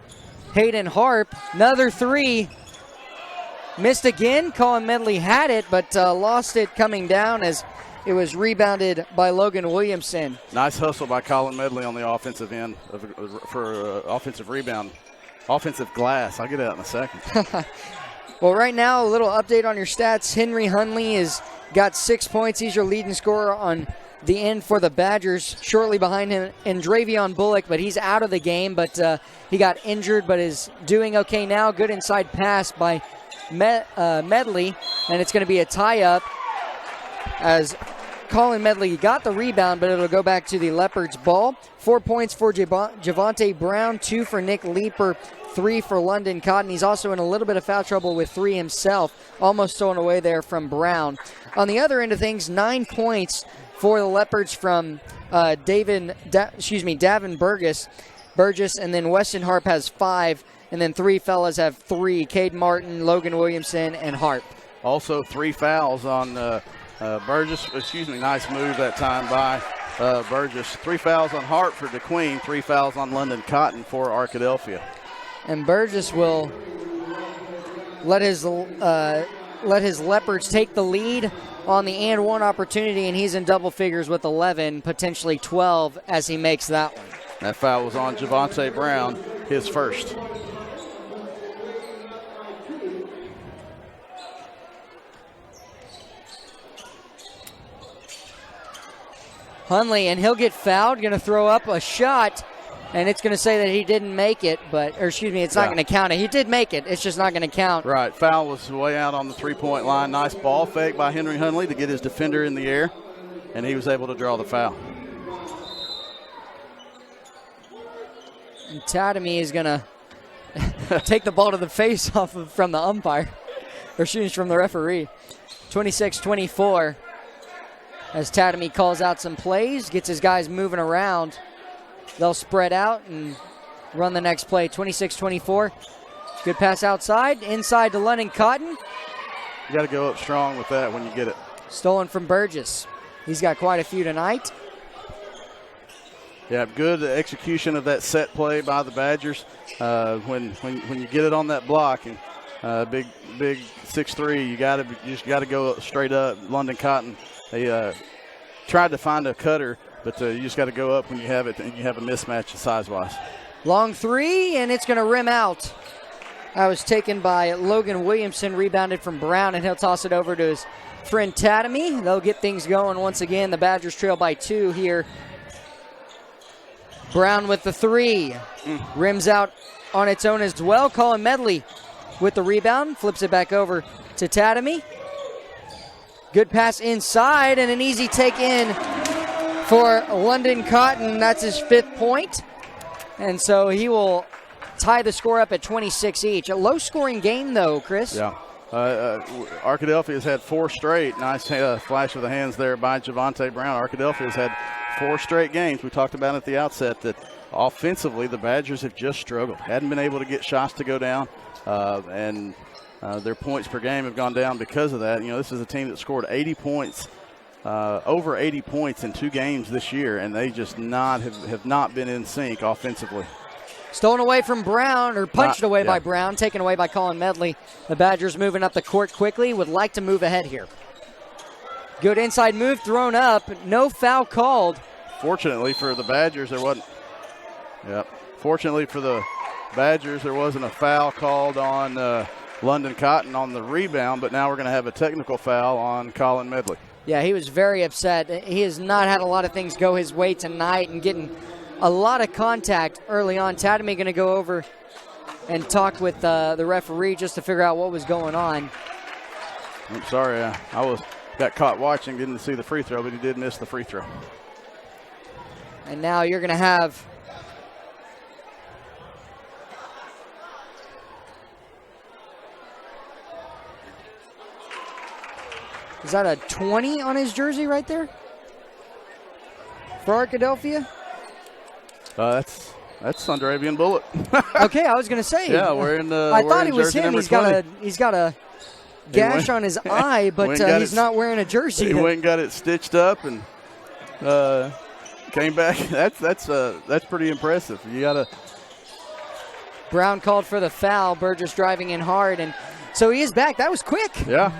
Hayden Harp. Another three. Missed again. Colin Medley had it, but lost it coming down as it was rebounded by Logan Williamson. Nice hustle by Colin Medley on the offensive end for offensive rebound. Offensive glass. I'll get it out in a second. Well, right now, a little update on your stats. Henry Hunley has got 6 points. He's your leading scorer on the end for the Badgers. Shortly behind him, Dravion Bullock, but he's out of the game. But he got injured, but is doing okay now. Good inside pass by Medley, and it's going to be a tie-up as Colin Medley got the rebound, but it'll go back to the Leopards' ball. 4 points for Javante Brown, 2 for Nick Leeper, 3 for London Cotton. He's also in a little bit of foul trouble with 3 himself, almost stolen away there from Brown. On the other end of things, 9 points for the Leopards from Davin Burgess, and then Weston Harp has 5. And then 3 fellas have 3, Cade Martin, Logan Williamson, and Harp. Also 3 fouls on Burgess. Nice move that time by Burgess. 3 fouls on Harp for DeQueen, 3 fouls on London Cotton for Arkadelphia. And Burgess will let his Leopards take the lead on the and one opportunity, and he's in double figures with 11, potentially 12 as he makes that one. That foul was on Javante Brown, his first. Hunley, and he'll get fouled, going to throw up a shot, and it's going to say that he didn't make it, it's not going to count it. He did make it, it's just not going to count. Right, foul was way out on the three-point line. Nice ball fake by Henry Hunley to get his defender in the air, and he was able to draw the foul. And Tatamy is going to take the ball to the face from the umpire, from the referee. 26-24. As Tatamy calls out some plays, gets his guys moving around. They'll spread out and run the next play. 26-24. Good pass outside. Inside to London Cotton. You got to go up strong with that when you get it. Stolen from Burgess. He's got quite a few tonight. Yeah, good execution of that set play by the Badgers. When you get it on that block and big 6'3", you just got to go straight up. London Cotton. They tried to find a cutter, but you just got to go up when you have it, and you have a mismatch size-wise. Long three, and it's going to rim out. That was taken by Logan Williamson, rebounded from Brown, and he'll toss it over to his friend Tatamy. They'll get things going once again. The Badgers trail by 2 here. Brown with the 3. Rims out on its own as well. Colin Medley with the rebound. Flips it back over to Tatamy. Good pass inside and an easy take in for London Cotton. That's his 5th point. And so he will tie the score up at 26 each. A low-scoring game, though, Chris. Yeah. Arkadelphia has had 4 straight. Nice flash of the hands there by Javante Brown. Arkadelphia has had 4 straight games. We talked about at the outset that offensively the Badgers have just struggled. Hadn't been able to get shots to go down, and their points per game have gone down because of that. This is a team that scored 80 points, over 80 points in 2 games this year, and they just have not been in sync offensively. Stolen away from Brown, or punched away by Brown, taken away by Colin Medley. The Badgers moving up the court quickly, would like to move ahead here. Good inside move thrown up, no foul called. Fortunately for the Badgers, there wasn't. Yep. Fortunately for the Badgers, there wasn't a foul called on London Cotton on the rebound, but now we're going to have a technical foul on Colin Medley. Yeah, he was very upset. He has not had a lot of things go his way tonight and getting a lot of contact early on. Tadamy going to go over and talk with the referee just to figure out what was going on. I'm sorry, got caught watching, didn't see the free throw, but he did miss the free throw. And now you're going to have is that a 20 on his jersey right there for Arkadelphia? That's Arkadelphia Bullock. Okay, I was going to say. Yeah, we're in the. I thought it was him. He's got a gash on his eye, but he's not wearing a jersey. He went and got it stitched up and came back. That's pretty impressive. You got to. Brown called for the foul. Burgess driving in hard, and so he is back. That was quick. Yeah.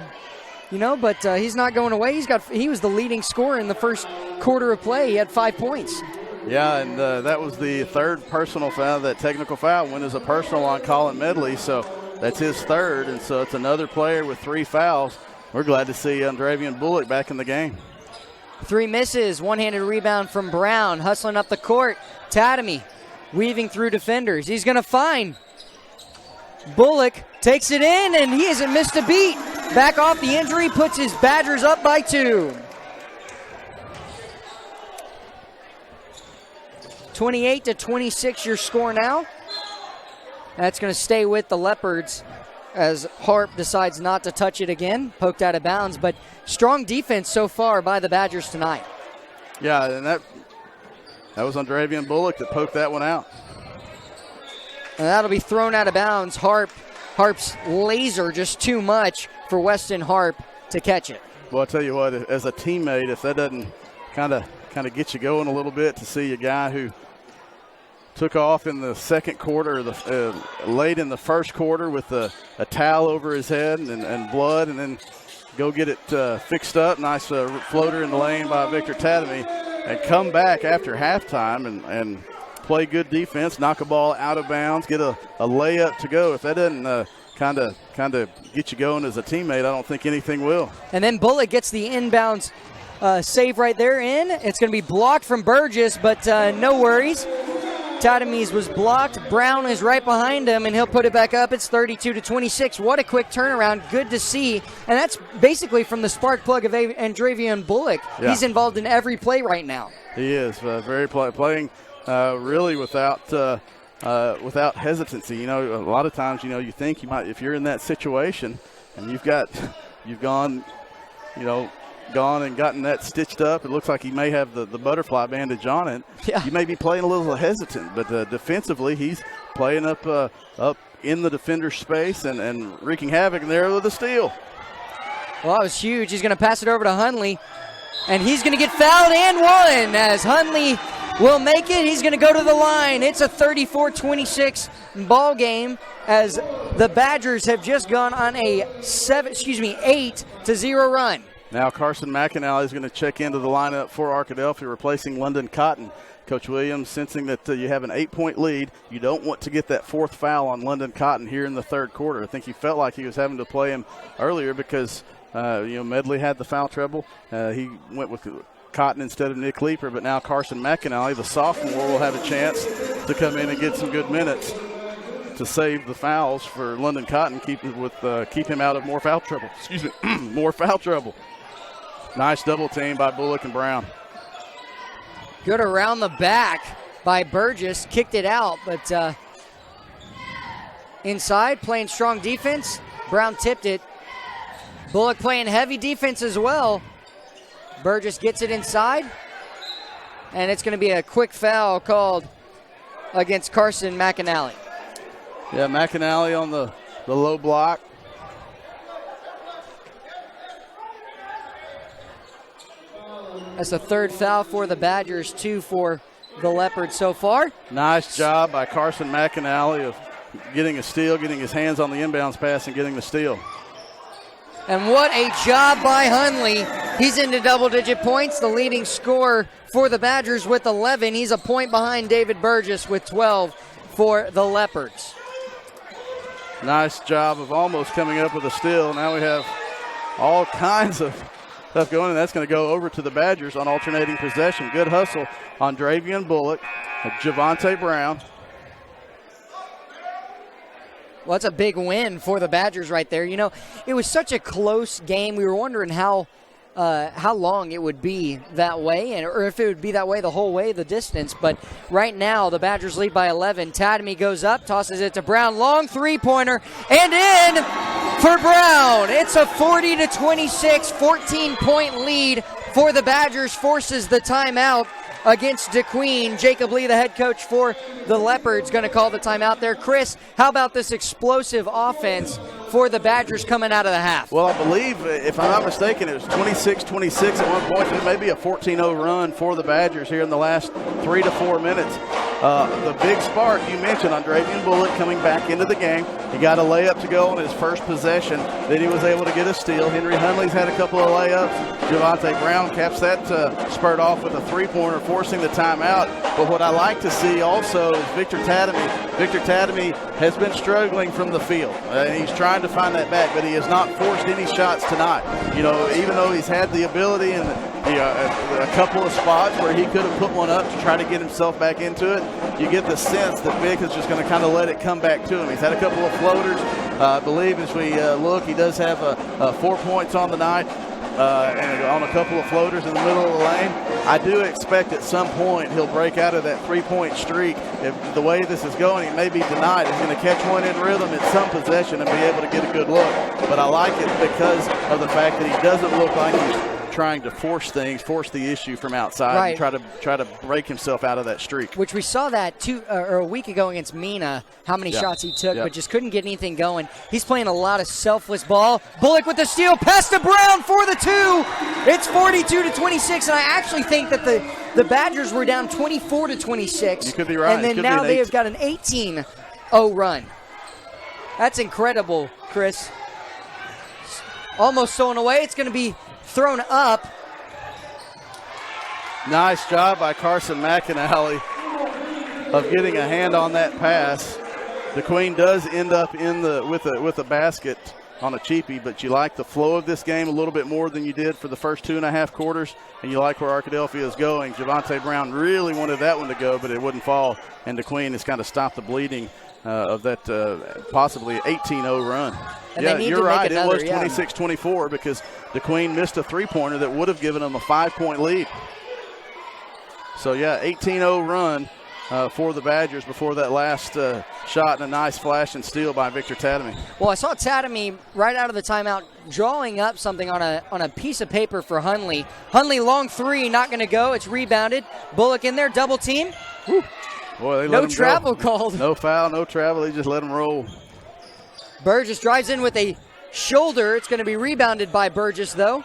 You know, but he's not going away. He was the leading scorer in the first quarter of play. He had 5 points. Yeah, and that was the third personal foul. That technical foul went as a personal on Colin Medley, so that's his third, and so it's another player with 3 fouls. We're glad to see Arkadelphia Bullock back in the game. 3 misses, one-handed rebound from Brown, hustling up the court. Tadamy weaving through defenders. He's going to find Bullock, takes it in, and he hasn't missed a beat. Back off the injury, puts his Badgers up by 2. 28-26 your score now. That's going to stay with the Leopards as Harp decides not to touch it again. Poked out of bounds, but strong defense so far by the Badgers tonight. Yeah, and that was Arkadelphia Bullock that poked that one out. And that'll be thrown out of bounds. Harp's laser just too much for Weston Harp to catch it. Well, I'll tell you what, as a teammate, if that doesn't kind of get you going a little bit to see a guy who took off in the second quarter, late in the first quarter with a towel over his head and blood, and then go get it fixed up. Nice floater in the lane by Victor Tadamy, and come back after halftime and play good defense, knock a ball out of bounds, get a layup to go. If that doesn't kind of get you going as a teammate, I don't think anything will. And then Bullock gets the inbounds save right there in. It's going to be blocked from Burgess, but no worries. Tadamy's was blocked. Brown is right behind him, and he'll put it back up. It's 32-26. What a quick turnaround. Good to see. And that's basically from the spark plug of Arkadelphia Bullock. Yeah. He's involved in every play right now. He is playing really without hesitancy. You know, a lot of times, you think you might, if you're in that situation and you've gone and gotten that stitched up. It looks like he may have the butterfly bandage on it. Yeah. You may be playing a little hesitant, but defensively he's playing up in the defender's space and wreaking havoc there with a steal. Well, that was huge. He's going to pass it over to Hundley, and he's going to get fouled and one as Hundley will make it. He's going to go to the line. It's a 34-26 ball game as the Badgers have just gone on a 8-0 run. Now Carson McAnally is going to check into the lineup for Arkadelphia, replacing London Cotton. Coach Williams, sensing that you have an 8-point lead, you don't want to get that 4th foul on London Cotton here in the third quarter. I think he felt like he was having to play him earlier because Medley had the foul trouble. He went with Cotton instead of Nick Leeper, but now Carson McAnally, the sophomore, will have a chance to come in and get some good minutes to save the fouls for London Cotton, keep him out of more foul trouble. Excuse me, more foul trouble. Nice double team by Bullock and Brown. Good around the back by Burgess. Kicked it out, but inside, playing strong defense. Brown tipped it. Bullock playing heavy defense as well. Burgess gets it inside. And it's going to be a quick foul called against Carson McAnally. Yeah, McAnally on the low block. That's the 3rd foul for the Badgers, 2 for the Leopards so far. Nice job by Carson McAnally of getting a steal, getting his hands on the inbounds pass and getting the steal. And what a job by Hundley. He's into double-digit points, the leading scorer for the Badgers with 11. He's a point behind David Burgess with 12 for the Leopards. Nice job of almost coming up with a steal. Now we have all kinds of stuff going, and that's going to go over to the Badgers on alternating possession. Good hustle on Dravian Bullock, Javante Brown. Well, that's a big win for the Badgers right there. You know, it was such a close game. We were wondering how long it would be that way, or if it would be that way the whole way, the distance. But right now, the Badgers lead by 11. Tadamy goes up, tosses it to Brown. Long three-pointer, and in for Brown. It's a 40-26, 14-point lead for the Badgers, forces the timeout against DeQueen. Jacob Lee, the head coach for the Leopards, going to call the timeout there. Chris, how about this explosive offense for the Badgers coming out of the half? Well, I believe, if I'm not mistaken, it was 26-26 at one point. It may be a 14-0 run for the Badgers here in the last 3 to 4 minutes. The big spark you mentioned on Dravian Bullock coming back into the game. He got a layup to go on his first possession. Then he was able to get a steal. Henry Hunley's had a couple of layups. Javante Brown caps that spurt off with a three-pointer, forcing the timeout. But what I like to see also is Victor Tadamy. Victor Tadamy has been struggling from the field. He's trying to find that back, but he has not forced any shots tonight. You know, even though he's had the ability and a couple of spots where he could have put one up to try to get himself back into it, you get the sense that Vic is just going to kind of let it come back to him. He's had a couple of floaters. I believe as we look, he does have 4 points on the night. And on a couple of floaters in the middle of the lane. I do expect at some point he'll break out of that three-point streak. If the way this is going, he may be denied. He's going to catch one in rhythm at some possession and be able to get a good look. But I like it because of the fact that he doesn't look like he's trying to force the issue from outside, right, and try to break himself out of that streak. Which we saw that a week ago against Mina, how many shots he took, but just couldn't get anything going. He's playing a lot of selfless ball. Bullock with the steal, pass to Brown for the two. It's 42-26, and I actually think that the Badgers were down 24-26. You could be right. And then now they have got an 18-0 run. That's incredible, Chris. Almost stolen away. It's going to be thrown up. Nice job by Carson McAnally of getting a hand on that pass. The Queen does end up with a basket on a cheapie, but you like the flow of this game a little bit more than you did for the first 2.5 quarters, and you like where Arkadelphia is going. Javante Brown really wanted that one to go, but it wouldn't fall, and the Queen has kind of stopped the bleeding of that possibly 18-0 run. And yeah, you're right. Another, it was 26-24 because the Queen missed a three-pointer that would have given them a 5-point lead. So, yeah, 18-0 run for the Badgers before that last shot and a nice flash and steal by Victor Tadamy. Well, I saw Tadamy right out of the timeout drawing up something on a piece of paper for Hunley. Hunley, long three, not going to go. It's rebounded. Bullock in there, double team. Whew. Boy, they let no him travel go. called. No foul, no travel. They just let him roll. Burgess drives in with a shoulder. It's going to be rebounded by Burgess, though.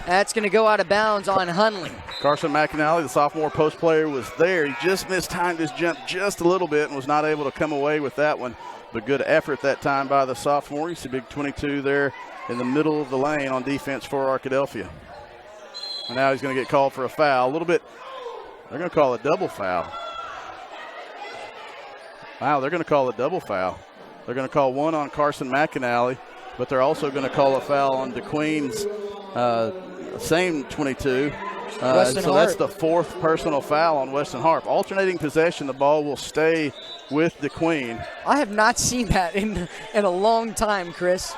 That's going to go out of bounds on Hunley. Carson McAnally, the sophomore post player, was there. He just mistimed his jump just a little bit and was not able to come away with that one. But good effort that time by the sophomore. You see big 22 there in the middle of the lane on defense for Arkadelphia. And now he's going to get called for a foul. A little bit, they're going to call a double foul. Wow, they're going to call a double foul. They're going to call one on Carson McAnally, but they're also going to call a foul on DeQueen's same 22. So that's the fourth personal foul on Weston Harp. Alternating possession, the ball will stay with DeQueen. I have not seen that in a long time, Chris.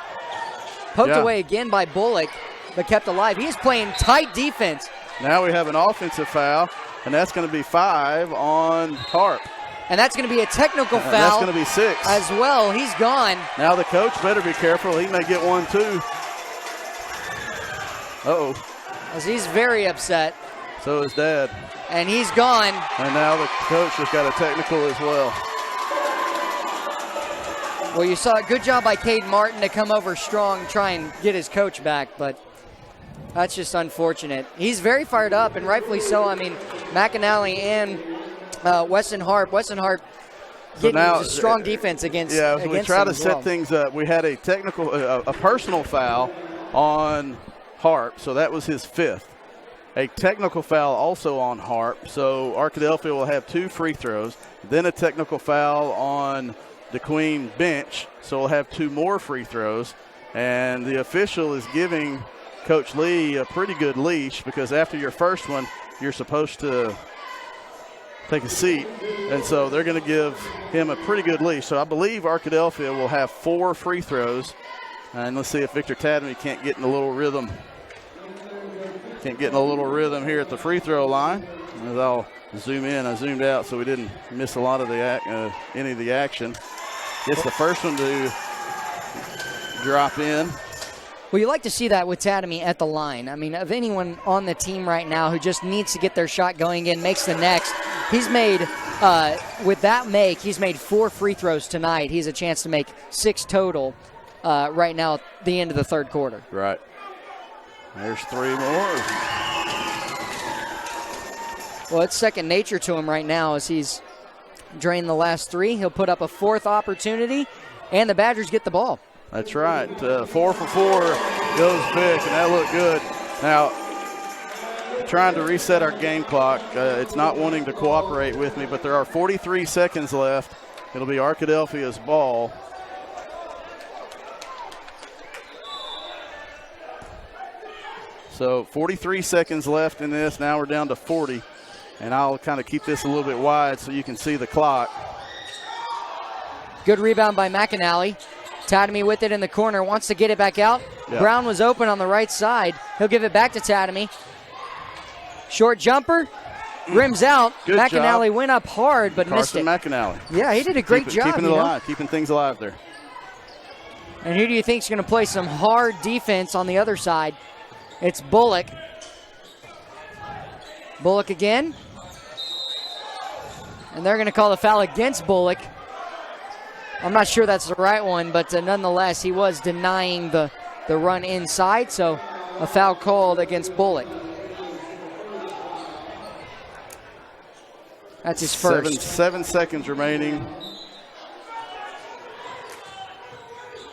Poked away again by Bullock, but kept alive. He is playing tight defense. Now we have an offensive foul, and that's going to be 5 on Harp. And that's going to be a technical foul. That's going to be 6. As well. He's gone. Now the coach better be careful. He may get one, too. Uh-oh. As he's very upset. So is Dad. And he's gone. And now the coach has got a technical as well. Well, you saw a good job by Cade Martin to come over strong, try and get his coach back, but that's just unfortunate. He's very fired up, and rightfully so. I mean, McAnally and Weston Harp getting a strong defense against. Yeah, against we try to set well. things up. We had a technical, a personal foul on Harp, so that was his 5th. A technical foul also on Harp, so Arkadelphia will have 2 free throws. Then a technical foul on the Queen bench, so we'll have 2 more free throws. And the official is giving Coach Lee a pretty good leash, because after your first one, you're supposed to take a seat. And so they're going to give him a pretty good leash. So I believe Arkadelphia will have 4 free throws. And let's see if Victor Tadamy can't get in a little rhythm. Can't get in a little rhythm here at the free throw line. As I'll zoom in, I zoomed out so we didn't miss a lot of the any of the action. Gets the first one to drop in. Well, you like to see that with Tadamy at the line. I mean, of anyone on the team right now who just needs to get their shot going in, makes the next. He's made, with that make, he's made 4 free throws tonight. He has a chance to make 6 total right now at the end of the third quarter. Right. There's 3 more. Well, it's second nature to him right now as he's drained the last 3. He'll put up a 4th opportunity, and the Badgers get the ball. That's right. 4 for 4 goes big, and that looked good. Now, trying to reset our game clock. It's not wanting to cooperate with me, but there are 43 seconds left. It'll be Arkadelphia's ball. So 43 seconds left in this. Now we're down to 40. And I'll kind of keep this a little bit wide so you can see the clock. Good rebound by McAnally. Tadamy with it in the corner, wants to get it back out. Yep. Brown was open on the right side. He'll give it back to Tadamy. Short jumper, rims out. Good McAnally job. Went up hard but missed it. McAnally. Yeah, he did a great job. Keeping it alive, keeping things alive there. And who do you think is going to play some hard defense on the other side? It's Bullock. Bullock again. And they're going to call the foul against Bullock. I'm not sure that's the right one, but nonetheless, he was denying the run inside, so a foul called against Bullock. That's his first. 7 seconds remaining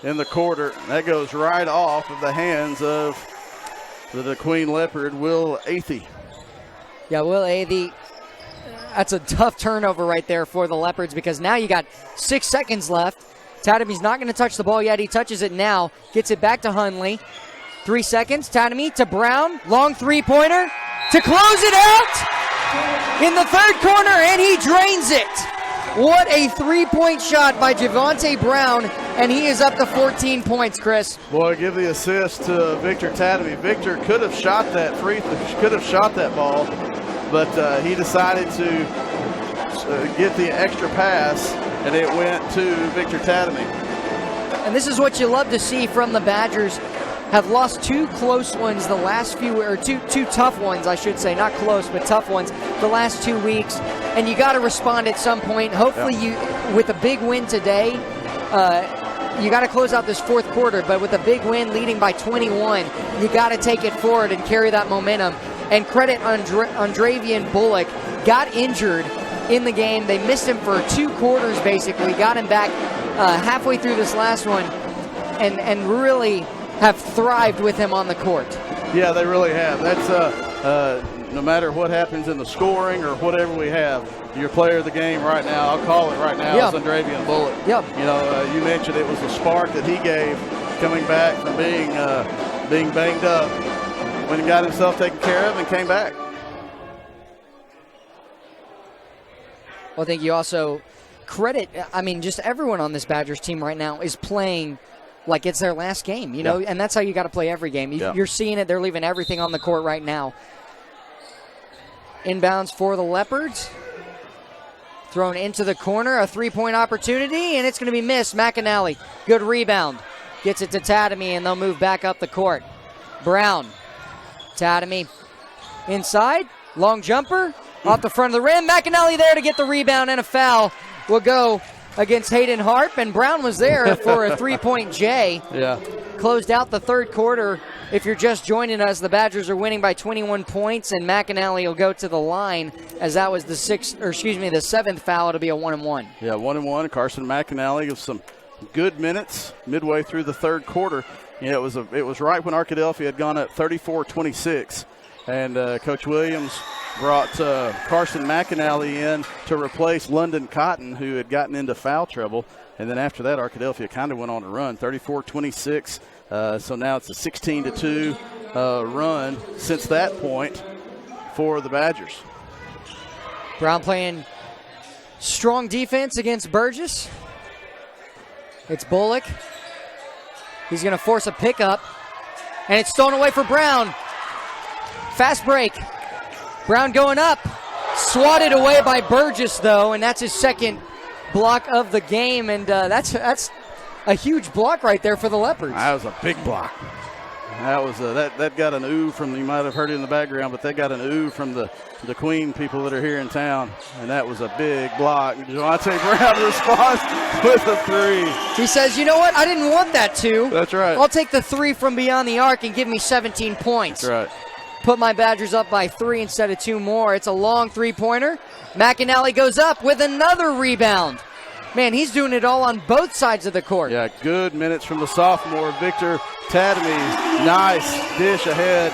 in the quarter. That goes right off of the hands of the Queen Leopard, Will Athey. Yeah, Will Athey. That's a tough turnover right there for the Leopards, because now you got 6 seconds left. Tadamy's not going to touch the ball yet. He touches it now. Gets it back to Hunley. 3 seconds. Tadamy to Brown. Long three-pointer to close it out in the third corner, and he drains it. What a three-point shot by Javonte Brown, and he is up to 14 points, Chris. Boy, give the assist to Victor Tadamy. Victor could have shot that ball, but he decided to get the extra pass, and it went to Victor Tadamy. And this is what you love to see from the Badgers. Have lost 2 close ones the last few, or two tough ones, I should say. Not close, but tough ones the last 2 weeks. And you got to respond at some point. Hopefully you, with a big win today, you got to close out this fourth quarter. But with a big win leading by 21, you got to take it forward and carry that momentum. And credit Andravian Bullock. Got injured in the game. They missed him for 2 quarters, basically. Got him back halfway through this last one, and really have thrived with him on the court. Yeah, they really have. That's no matter what happens in the scoring or whatever we have, your player of the game right now, I'll call it right now, is Andravian Bullock. Yep. You know, you mentioned it was the spark that he gave coming back from being banged up, when he got himself taken care of and came back. Well, I think you also credit, I mean, just everyone on this Badgers team right now is playing like it's their last game, you know, and that's how you got to play every game. You're seeing it. They're leaving everything on the court right now. Inbounds for the Leopards. Thrown into the corner, a three-point opportunity, and it's going to be missed. McAnally, good rebound. Gets it to Tadamy, and they'll move back up the court. Brown, Tadamy inside, long jumper, off the front of the rim. McAnally there to get the rebound, and a foul will go against Hayden Harp, and Brown was there for a three-point J. Yeah. Closed out the third quarter. If you're just joining us, the Badgers are winning by 21 points, and McAnally will go to the line, as that was the 7th foul. It'll be a 1-and-1. Yeah, 1-and-1. Carson McAnally with some good minutes midway through the third quarter. Yeah, it was right when Arkadelphia had gone up 34-26, and Coach Williams brought Carson McAnally in to replace London Cotton, who had gotten into foul trouble. And then after that, Arkadelphia kind of went on a run, 34-26. So now it's a 16-2 run since that point for the Badgers. Brown playing strong defense against Burgess. It's Bullock. He's going to force a pickup, and it's stolen away for Brown. Fast break. Brown going up. Swatted away by Burgess, though, and that's his second block of the game, and that's a huge block right there for the Leopards. That was a big block. That was that got an ooh from, you might have heard it in the background, but that got an ooh from the Queen people that are here in town, and that was a big block. Javante Brown responds with a 3. He says, you know what? I didn't want that 2. That's right. I'll take the 3 from beyond the arc and give me 17 points. That's right. Put my Badgers up by 3 instead of 2 more. It's a long 3-pointer. McAnally goes up with another rebound. Man, he's doing it all on both sides of the court. Yeah, good minutes from the sophomore, Victor Tadamy. Nice dish ahead.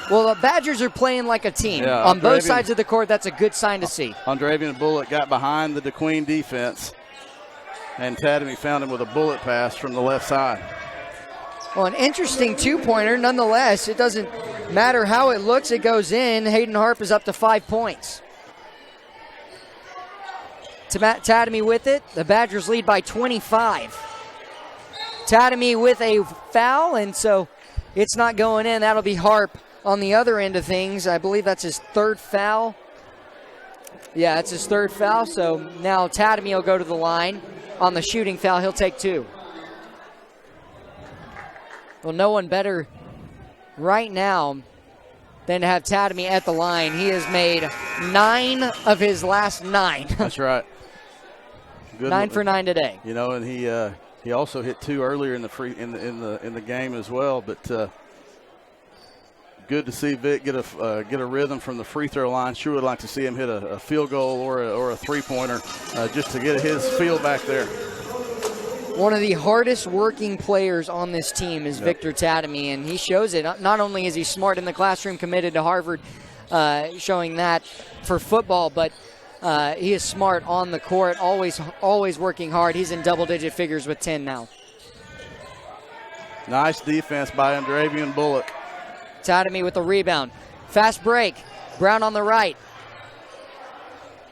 Well, the Badgers are playing like a team. Yeah, on both sides of the court, that's a good sign to see. Andravian Bullock got behind the DeQueen defense, and Tadamy found him with a bullet pass from the left side. Well, an interesting 2-pointer. Nonetheless, it doesn't matter how it looks. It goes in. Hayden Harp is up to 5 points. Tadamy with it. The Badgers lead by 25. Tadamy with a foul, and so it's not going in. That'll be Harp on the other end of things. I believe that's his 3rd foul. Yeah, it's his 3rd foul, so now Tadamy will go to the line. On the shooting foul, he'll take 2. Well, no one better right now than to have Tadamy at the line. He has made 9 of his last 9. That's right. Good 9 for 9 today. You know, and he also hit 2 earlier in the game as well. But good to see Vic get a rhythm from the free throw line. Sure would like to see him hit a field goal or a 3-pointer just to get his feel back there. One of the hardest working players on this team is Victor Tadamy, and he shows it. Not only is he smart in the classroom, committed to Harvard, showing that for football, but he is smart on the court, always working hard. He's in double-digit figures with 10 now. Nice defense by Andravian Bullock. Tadamy with the rebound. Fast break. Brown on the right.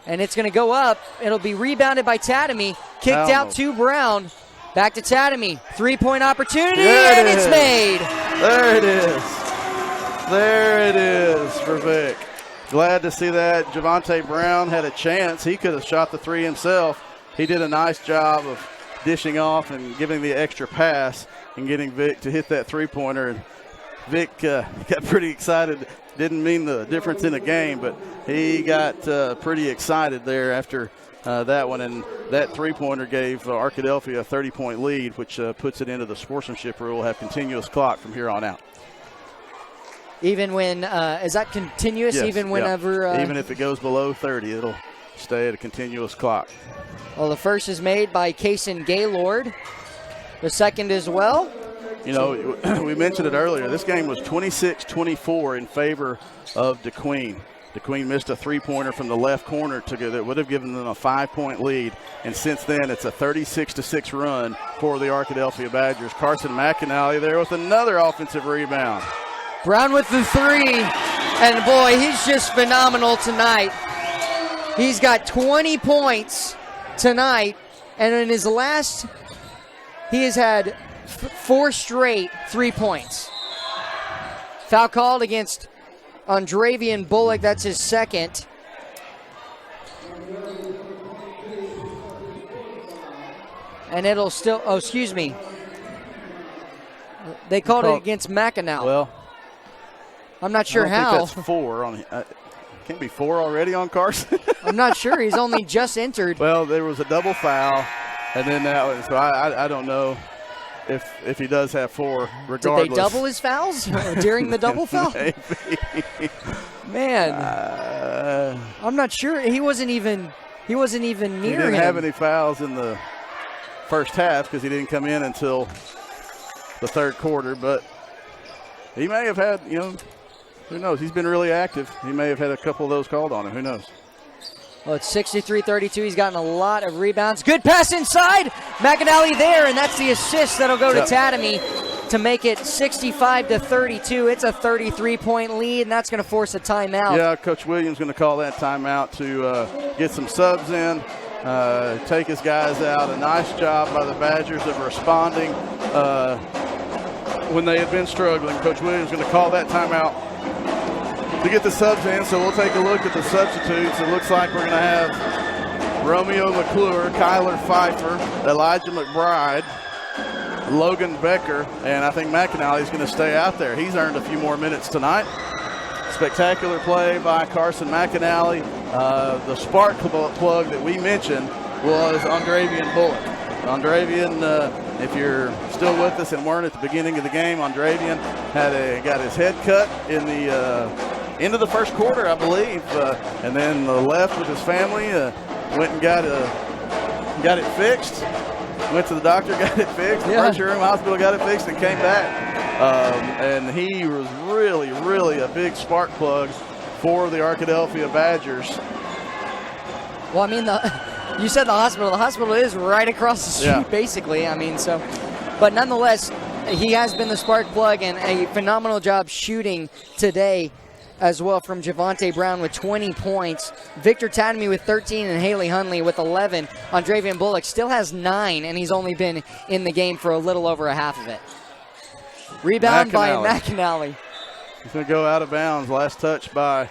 And it's going to go up. It'll be rebounded by Tadamy. Kicked out to Brown. Back to Tadamy. 3-point opportunity, and it's made. There it is. There it is for Vic. Glad to see that. Javante Brown had a chance. He could have shot the 3 himself. He did a nice job of dishing off and giving the extra pass and getting Vic to hit that 3-pointer. And Vic got pretty excited. Didn't mean the difference in the game, but he got pretty excited there after that one. And that 3-pointer gave Arkadelphia a 30-point lead, which puts it into the sportsmanship rule. We'll have continuous clock from here on out. Even when, is that continuous? Yes, even whenever? Even if it goes below 30, it'll stay at a continuous clock. Well, the first is made by Kaysen Gaylord. The second as well. You know, we mentioned it earlier. This game was 26-24 in favor of DeQueen. DeQueen missed a 3-pointer from the left corner that would have given them a 5-point lead. And since then, it's a 36-6 run for the Arkadelphia Badgers. Carson McAnally there with another offensive rebound. Brown with the 3. And, boy, he's just phenomenal tonight. He's got 20 points tonight. And in his last, he has had 4 straight 3 points. Foul called against Andravian Bullock. That's his second. And it'll still, oh, excuse me. They called it against McAnally. Well, I'm not sure I don't how. think that's 4 on. Can't be 4 already on Carson. I'm not sure. He's only just entered. Well, there was a double foul, and then that was. So I don't know if he does have 4. Regardless, did they double his fouls during the double foul? Maybe. Man, I'm not sure. He wasn't even near him. He didn't have any fouls in the first half because he didn't come in until the third quarter. But he may have had, who knows? He's been really active. He may have had a couple of those called on him. Who knows? Well, it's 63-32. He's gotten a lot of rebounds. Good pass inside. McAnally there, and that's the assist that'll go to Tadamy. to make it 65-32. It's a 33-point lead, and that's going to force a timeout. Yeah, Coach Williams going to call that timeout to get some subs in, take his guys out. A nice job by the Badgers of responding when they had been struggling. Coach Williams going to call that timeout to get the subs in, so we'll take a look at the substitutes. It looks like we're going to have Romeo McClure, Kyler Pfeiffer, Elijah McBride, Logan Becker, and I think McAnally is going to stay out there. He's earned a few more minutes tonight. Spectacular play by Carson McAnally. The spark plug that we mentioned was Andravian Bullock. Andravian, if you're still with us and weren't at the beginning of the game, Andravian got his head cut in the end of the first quarter, I believe, and then left with his family, went and got it fixed. Went to the doctor, got it fixed. The emergency room hospital got it fixed and came back. And he was really, really a big spark plug for the Arkadelphia Badgers. Well, I mean, you said the hospital. The hospital is right across the street, basically. I mean, so, but nonetheless, he has been the spark plug, and a phenomenal job shooting today as well from Javante Brown with 20 points. Victor Tadamy with 13 and Haley Hunley with 11. Andravian Bullock still has 9, and he's only been in the game for a little over a half of it. Rebound by McAnally. He's going to go out of bounds. Last touch by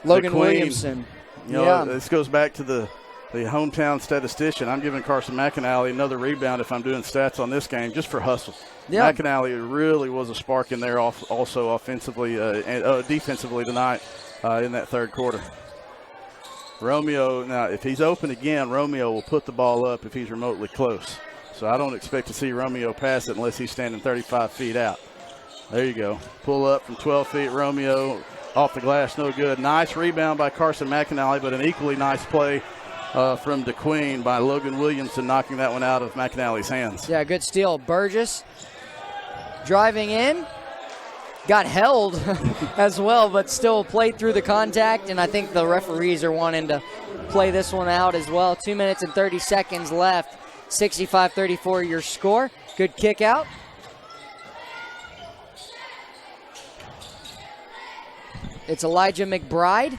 Logan Williamson. You know, this goes back to the hometown statistician. I'm giving Carson McAnally another rebound if I'm doing stats on this game, just for hustle. Yeah. McAnally really was a spark in there also offensively and defensively tonight in that third quarter. Romeo, now if he's open again, Romeo will put the ball up if he's remotely close. So I don't expect to see Romeo pass it unless he's standing 35 feet out. There you go. Pull up from 12 feet, Romeo off the glass, no good. Nice rebound by Carson McAnally, but an equally nice play from DeQueen by Logan Williamson, knocking that one out of McAnally's hands. Yeah, good steal. Burgess driving in, got held as well, but still played through the contact, and I think the referees are wanting to play this one out as well. 2 minutes and 30 seconds left. 65-34 your score. Good kick out. It's Elijah McBride.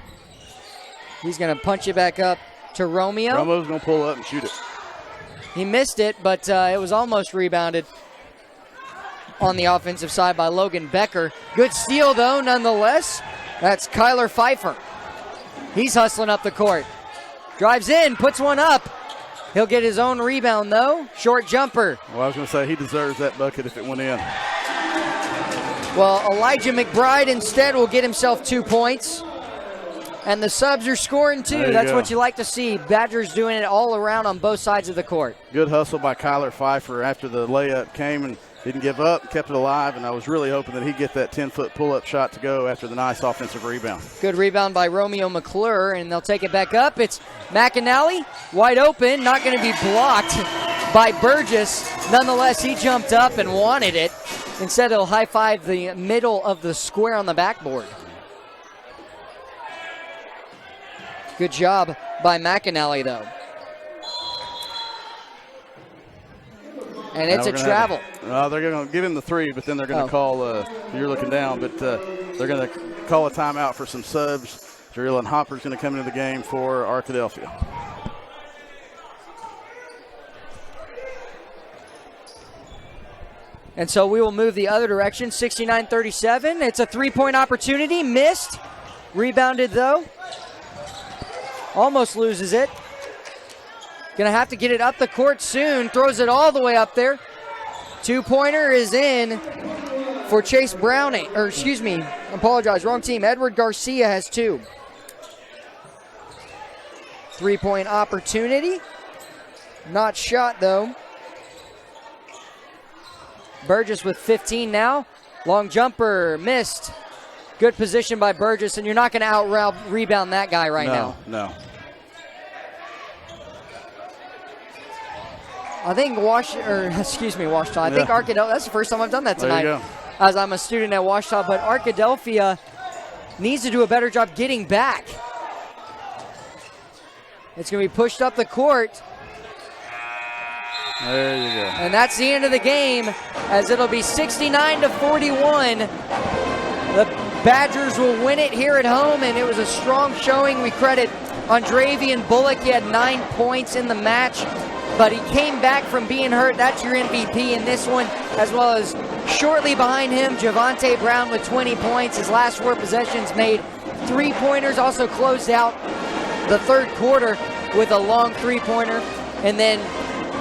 He's going to punch it back up to Romeo. Romeo's going to pull up and shoot it. He missed it, but it was almost rebounded on the offensive side by Logan Becker. Good steal, though, nonetheless. That's Kyler Pfeiffer. He's hustling up the court. Drives in, puts one up. He'll get his own rebound, though. Short jumper. Well, I was going to say he deserves that bucket if it went in. Well, Elijah McBride instead will get himself 2 points. And the subs are scoring, too. That's what you like to see. Badgers doing it all around on both sides of the court. Good hustle by Kyler Pfeiffer after the layup came and didn't give up, kept it alive, and I was really hoping that he'd get that 10-foot pull-up shot to go after the nice offensive rebound. Good rebound by Romeo McClure, and they'll take it back up. It's McAnally, wide open, not going to be blocked by Burgess. Nonetheless, he jumped up and wanted it. Instead, he'll high-five the middle of the square on the backboard. Good job by McAnally, though. And it's a travel. They're going to give him the 3, but then they're going to call, you're looking down, but they're going to call a timeout for some subs. Jarrell Hopper's going to come into the game for Arkadelphia. And so we will move the other direction, 69-37. It's a three-point opportunity, missed. Rebounded, though. Almost loses it. Gonna have to get it up the court soon. Throws it all the way up there. Two-pointer is in for Chase Browning. Or excuse me, apologize, wrong team. Edward Garcia has 2. Three-point opportunity. Not shot, though. Burgess with 15 now. Long jumper, missed. Good position by Burgess, and you're not going to out-rebound that guy right now. No. I think Washita. I think Arkadelphia, that's the first time I've done that tonight. There you go. As I'm a student at Washita, but Arkadelphia needs to do a better job getting back. It's going to be pushed up the court. There you go. And that's the end of the game, as it'll be 69-41. The Badgers will win it here at home, and it was a strong showing. We credit Andrevian Bullock. He had 9 points in the match, but he came back from being hurt. That's your MVP in this one, as well as shortly behind him, Javante Brown with 20 points. His last 4 possessions made 3-pointers, also closed out the third quarter with a long 3-pointer. And then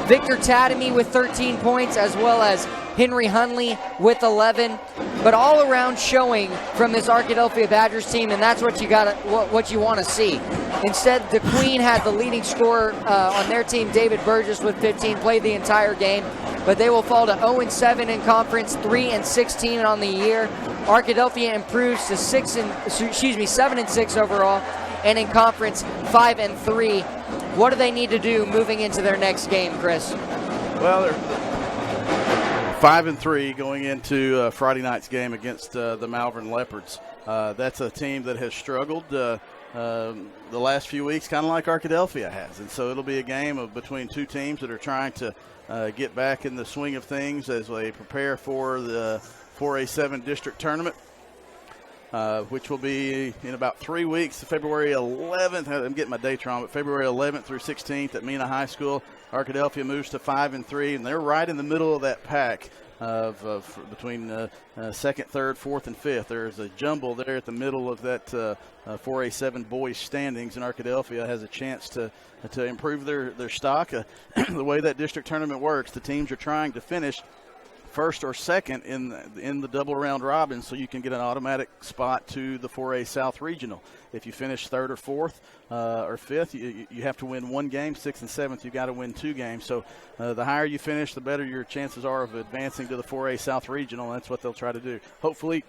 Victor Tadamy with 13 points, as well as Henry Hunley with 11. But all around showing from this Arkadelphia Badgers team, and that's what you got, what you want to see. Instead, the Queen had the leading scorer on their team, David Burgess, with 15, played the entire game. But they will fall to 0-7 in conference, 3-16 on the year. Arkadelphia improves to 7-6 overall, and in conference 5-3. What do they need to do moving into their next game, Chris? Well, they're 5-3 going into Friday night's game against the Malvern Leopards. That's a team that has struggled the last few weeks, kind of like Arkadelphia has. And so it'll be a game between two teams that are trying to get back in the swing of things as they prepare for the 4A7 district tournament, which will be in about 3 weeks, February 11th. I'm getting my dates wrong, but February 11th through 16th at Mena High School. Arkadelphia moves to 5-3, and they're right in the middle of that pack of between second, third, fourth, and fifth. There's a jumble there at the middle of that 4A7 boys standings, and Arkadelphia has a chance to improve their stock. The way that district tournament works, the teams are trying to finish first or second in the double round robin, so you can get an automatic spot to the 4A South Regional. If you finish third or fourth or fifth, you have to win one game. Sixth and seventh, you got to win 2 games. So the higher you finish, the better your chances are of advancing to the 4A South Regional. That's what they'll try to do. Hopefully,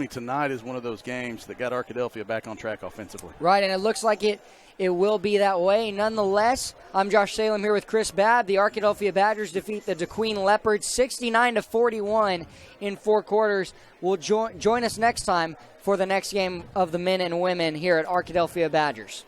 tonight is one of those games that got Arkadelphia back on track offensively. Right, and it looks like it will be that way. Nonetheless, I'm Josh Salem here with Chris Babb. The Arkadelphia Badgers defeat the DeQueen Leopards 69-41 in 4 quarters. Will join us next time for the next game of the men and women here at Arkadelphia Badgers.